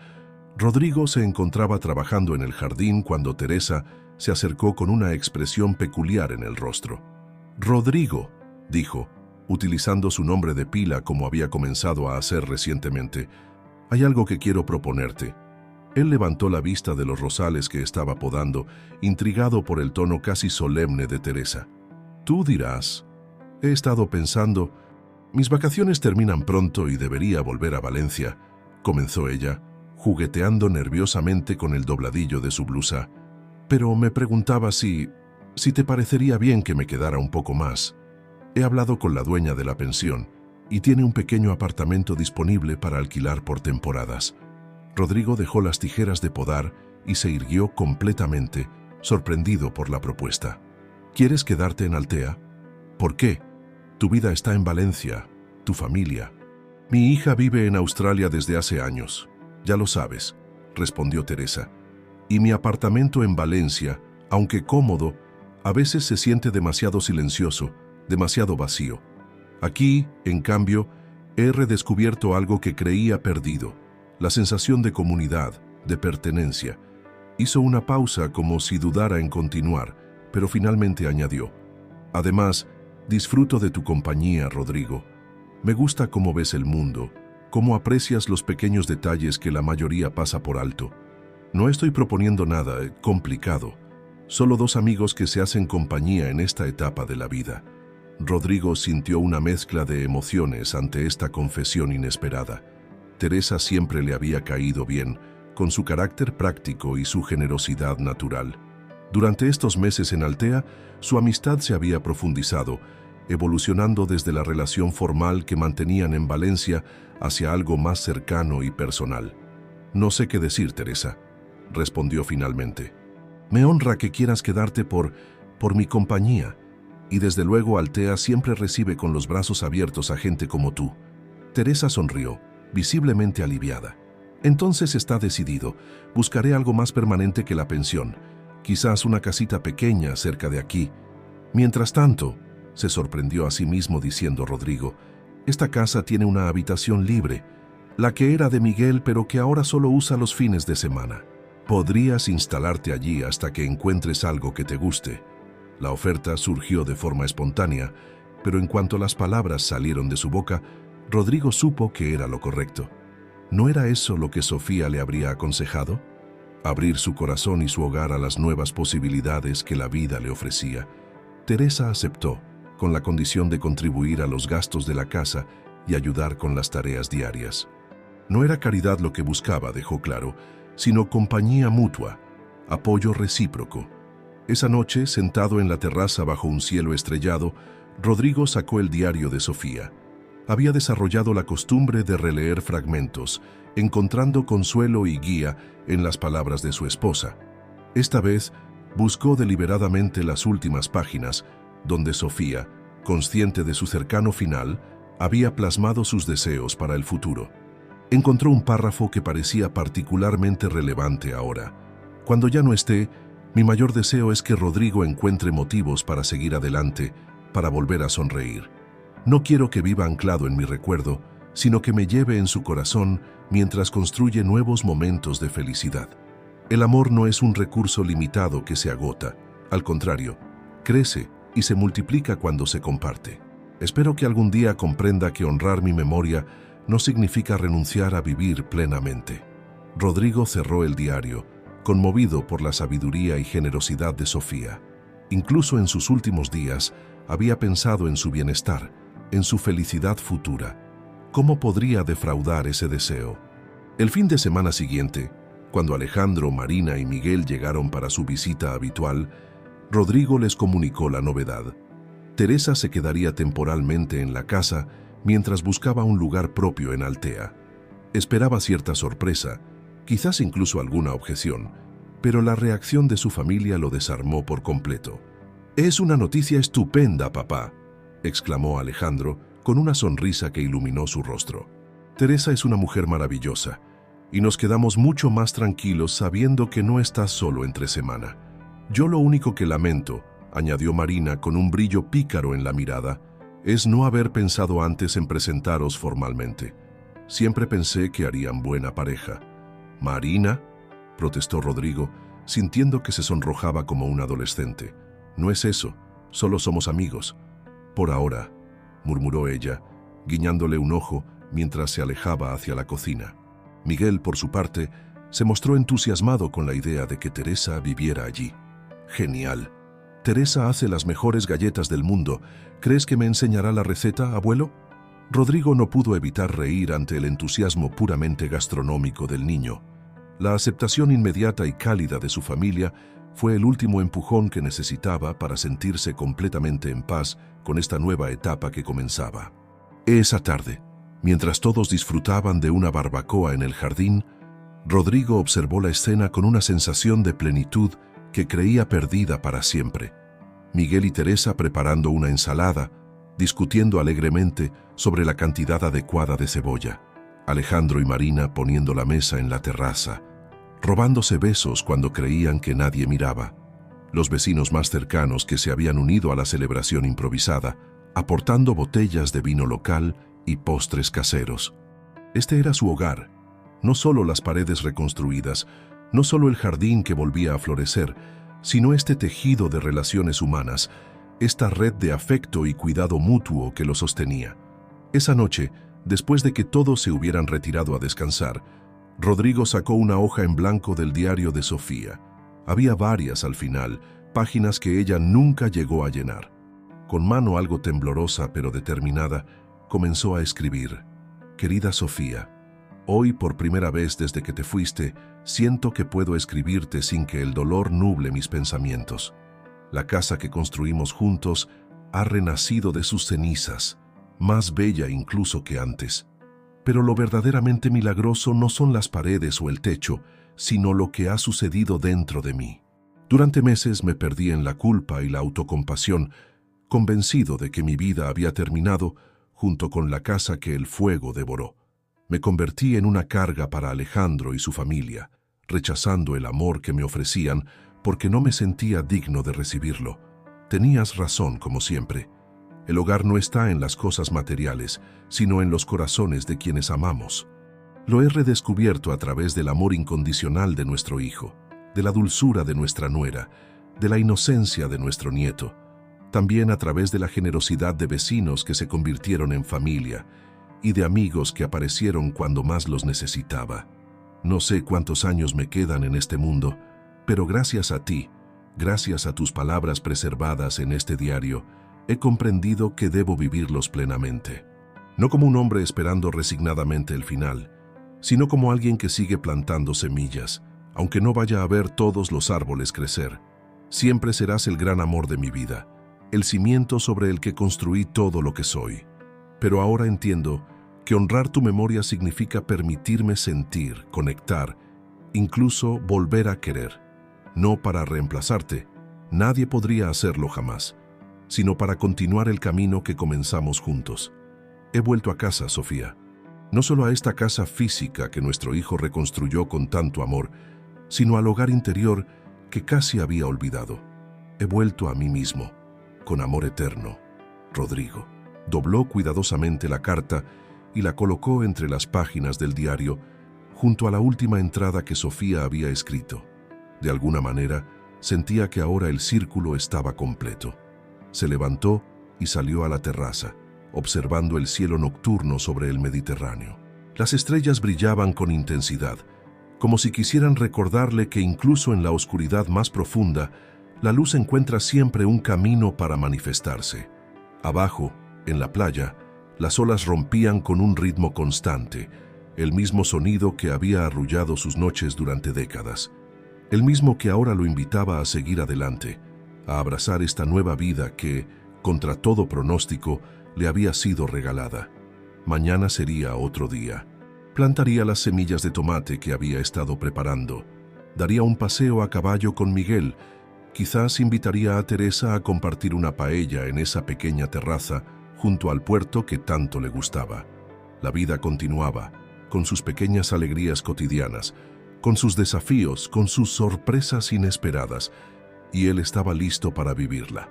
Rodrigo se encontraba trabajando en el jardín cuando Teresa se acercó con una expresión peculiar en el rostro. «Rodrigo», dijo, utilizando su nombre de pila como había comenzado a hacer recientemente, «hay algo que quiero proponerte». Él levantó la vista de los rosales que estaba podando, intrigado por el tono casi solemne de Teresa. «Tú dirás, he estado pensando, mis vacaciones terminan pronto y debería volver a Valencia», comenzó ella, jugueteando nerviosamente con el dobladillo de su blusa. «Pero me preguntaba si te parecería bien que me quedara un poco más. He hablado con la dueña de la pensión y tiene un pequeño apartamento disponible para alquilar por temporadas». Rodrigo dejó las tijeras de podar y se irguió completamente, sorprendido por la propuesta. «¿Quieres quedarte en Altea? ¿Por qué? Tu vida está en Valencia, tu familia». «Mi hija vive en Australia desde hace años, ya lo sabes», respondió Teresa. «Y mi apartamento en Valencia, aunque cómodo, a veces se siente demasiado silencioso, demasiado vacío. Aquí, en cambio, he redescubierto algo que creía perdido, la sensación de comunidad, de pertenencia». Hizo una pausa como si dudara en continuar, pero finalmente añadió: «Además, disfruto de tu compañía, Rodrigo. Me gusta cómo ves el mundo, cómo aprecias los pequeños detalles que la mayoría pasa por alto. No estoy proponiendo nada complicado, solo 2 amigos que se hacen compañía en esta etapa de la vida». Rodrigo sintió una mezcla de emociones ante esta confesión inesperada. Teresa siempre le había caído bien, con su carácter práctico y su generosidad natural. Durante estos meses en Altea, su amistad se había profundizado, evolucionando desde la relación formal que mantenían en Valencia hacia algo más cercano y personal. «No sé qué decir, Teresa», respondió finalmente. «Me honra que quieras quedarte por mi compañía, y desde luego Altea siempre recibe con los brazos abiertos a gente como tú». Teresa sonrió, visiblemente aliviada. «Entonces está decidido. Buscaré algo más permanente que la pensión. Quizás una casita pequeña cerca de aquí. Mientras tanto», se sorprendió a sí mismo diciendo Rodrigo, «esta casa tiene una habitación libre, la que era de Miguel pero que ahora solo usa los fines de semana. Podrías instalarte allí hasta que encuentres algo que te guste». La oferta surgió de forma espontánea, pero en cuanto las palabras salieron de su boca, Rodrigo supo que era lo correcto. ¿No era eso lo que Sofía le habría aconsejado? Abrir su corazón y su hogar a las nuevas posibilidades que la vida le ofrecía. Teresa aceptó, con la condición de contribuir a los gastos de la casa y ayudar con las tareas diarias. No era caridad lo que buscaba, dejó claro, sino compañía mutua, apoyo recíproco. Esa noche, sentado en la terraza bajo un cielo estrellado, Rodrigo sacó el diario de Sofía. Había desarrollado la costumbre de releer fragmentos, encontrando consuelo y guía en las palabras de su esposa. Esta vez, buscó deliberadamente las últimas páginas, donde Sofía, consciente de su cercano final, había plasmado sus deseos para el futuro. Encontró un párrafo que parecía particularmente relevante ahora. «Cuando ya no esté, mi mayor deseo es que Rodrigo encuentre motivos para seguir adelante, para volver a sonreír. No quiero que viva anclado en mi recuerdo, sino que me lleve en su corazón mientras construye nuevos momentos de felicidad. El amor no es un recurso limitado que se agota, al contrario, crece y se multiplica cuando se comparte. Espero que algún día comprenda que honrar mi memoria no significa renunciar a vivir plenamente». Rodrigo cerró el diario, conmovido por la sabiduría y generosidad de Sofía. Incluso en sus últimos días, había pensado en su bienestar, en su felicidad futura. ¿Cómo podría defraudar ese deseo? El fin de semana siguiente, cuando Alejandro, Marina y Miguel llegaron para su visita habitual, Rodrigo les comunicó la novedad. Teresa se quedaría temporalmente en la casa mientras buscaba un lugar propio en Altea. Esperaba cierta sorpresa, quizás incluso alguna objeción, pero la reacción de su familia lo desarmó por completo. «Es una noticia estupenda, papá», exclamó Alejandro con una sonrisa que iluminó su rostro. «Teresa es una mujer maravillosa, y nos quedamos mucho más tranquilos sabiendo que no estás solo entre semana». Yo lo único que lamento, añadió Marina con un brillo pícaro en la mirada, es no haber pensado antes en presentaros formalmente. Siempre pensé que harían buena pareja. «Marina», protestó Rodrigo, sintiendo que se sonrojaba como un adolescente. «No es eso, solo somos amigos». «Por ahora», murmuró ella, guiñándole un ojo mientras se alejaba hacia la cocina. Miguel, por su parte, se mostró entusiasmado con la idea de que Teresa viviera allí. «Genial. Teresa hace las mejores galletas del mundo. ¿Crees que me enseñará la receta, abuelo?» Rodrigo no pudo evitar reír ante el entusiasmo puramente gastronómico del niño. La aceptación inmediata y cálida de su familia fue el último empujón que necesitaba para sentirse completamente en paz con esta nueva etapa que comenzaba. Esa tarde, mientras todos disfrutaban de una barbacoa en el jardín, Rodrigo observó la escena con una sensación de plenitud que creía perdida para siempre. Miguel y Teresa preparando una ensalada, discutiendo alegremente sobre la cantidad adecuada de cebolla. Alejandro y Marina poniendo la mesa en la terraza, robándose besos cuando creían que nadie miraba. Los vecinos más cercanos que se habían unido a la celebración improvisada, aportando botellas de vino local y postres caseros. Este era su hogar, no solo las paredes reconstruidas, no solo el jardín que volvía a florecer, sino este tejido de relaciones humanas, esta red de afecto y cuidado mutuo que lo sostenía. Esa noche, después de que todos se hubieran retirado a descansar, Rodrigo sacó una hoja en blanco del diario de Sofía. Había varias al final, páginas que ella nunca llegó a llenar. Con mano algo temblorosa pero determinada, comenzó a escribir: «Querida Sofía, hoy por primera vez desde que te fuiste, siento que puedo escribirte sin que el dolor nuble mis pensamientos. La casa que construimos juntos ha renacido de sus cenizas, más bella incluso que antes. Pero lo verdaderamente milagroso no son las paredes o el techo, sino lo que ha sucedido dentro de mí. Durante meses me perdí en la culpa y la autocompasión, convencido de que mi vida había terminado junto con la casa que el fuego devoró. Me convertí en una carga para Alejandro y su familia, rechazando el amor que me ofrecían porque no me sentía digno de recibirlo. Tenías razón, como siempre. El hogar no está en las cosas materiales, sino en los corazones de quienes amamos. Lo he redescubierto a través del amor incondicional de nuestro hijo, de la dulzura de nuestra nuera, de la inocencia de nuestro nieto, también a través de la generosidad de vecinos que se convirtieron en familia y de amigos que aparecieron cuando más los necesitaba. No sé cuántos años me quedan en este mundo, pero gracias a ti, gracias a tus palabras preservadas en este diario, he comprendido que debo vivirlos plenamente. No como un hombre esperando resignadamente el final, sino como alguien que sigue plantando semillas, aunque no vaya a ver todos los árboles crecer. Siempre serás el gran amor de mi vida, el cimiento sobre el que construí todo lo que soy. Pero ahora entiendo que honrar tu memoria significa permitirme sentir, conectar, incluso volver a querer. No para reemplazarte, nadie podría hacerlo jamás, sino para continuar el camino que comenzamos juntos. He vuelto a casa, Sofía. No solo a esta casa física que nuestro hijo reconstruyó con tanto amor, sino al hogar interior que casi había olvidado. He vuelto a mí mismo, con amor eterno. Rodrigo. Dobló cuidadosamente la carta y la colocó entre las páginas del diario, junto a la última entrada que Sofía había escrito. De alguna manera, sentía que ahora el círculo estaba completo. Se levantó y salió a la terraza, observando el cielo nocturno sobre el Mediterráneo. Las estrellas brillaban con intensidad, como si quisieran recordarle que incluso en la oscuridad más profunda, la luz encuentra siempre un camino para manifestarse. Abajo, en la playa, las olas rompían con un ritmo constante, el mismo sonido que había arrullado sus noches durante décadas, el mismo que ahora lo invitaba a seguir adelante, a abrazar esta nueva vida que, contra todo pronóstico, le había sido regalada. Mañana sería otro día. Plantaría las semillas de tomate que había estado preparando. Daría un paseo a caballo con Miguel. Quizás invitaría a Teresa a compartir una paella en esa pequeña terraza junto al puerto que tanto le gustaba. La vida continuaba, con sus pequeñas alegrías cotidianas, con sus desafíos, con sus sorpresas inesperadas, y él estaba listo para vivirla.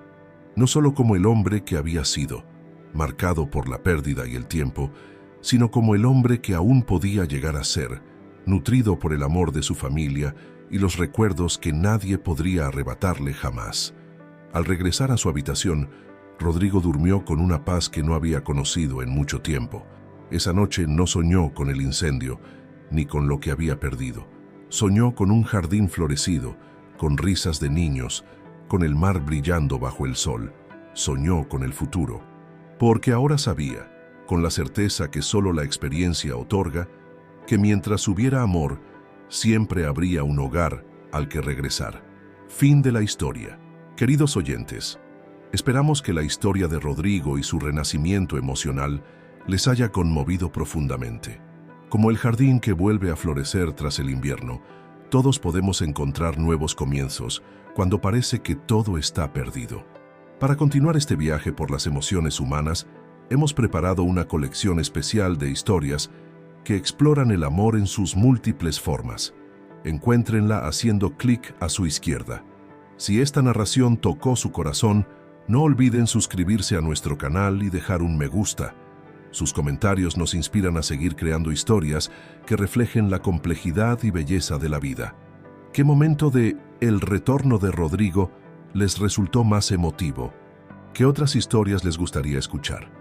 No solo como el hombre que había sido, marcado por la pérdida y el tiempo, sino como el hombre que aún podía llegar a ser, nutrido por el amor de su familia y los recuerdos que nadie podría arrebatarle jamás. Al regresar a su habitación, Rodrigo durmió con una paz que no había conocido en mucho tiempo. Esa noche no soñó con el incendio, ni con lo que había perdido. Soñó con un jardín florecido, con risas de niños, con el mar brillando bajo el sol. Soñó con el futuro, porque ahora sabía, con la certeza que solo la experiencia otorga, que mientras hubiera amor, siempre habría un hogar al que regresar. Fin de la historia. Queridos oyentes, esperamos que la historia de Rodrigo y su renacimiento emocional les haya conmovido profundamente. Como el jardín que vuelve a florecer tras el invierno, todos podemos encontrar nuevos comienzos cuando parece que todo está perdido. Para continuar este viaje por las emociones humanas, hemos preparado una colección especial de historias que exploran el amor en sus múltiples formas. Encuéntrenla haciendo clic a su izquierda. Si esta narración tocó su corazón, no olviden suscribirse a nuestro canal y dejar un me gusta. Sus comentarios nos inspiran a seguir creando historias que reflejen la complejidad y belleza de la vida. ¿Qué momento de El retorno de Rodrigo les resultó más emotivo? ¿Qué otras historias les gustaría escuchar?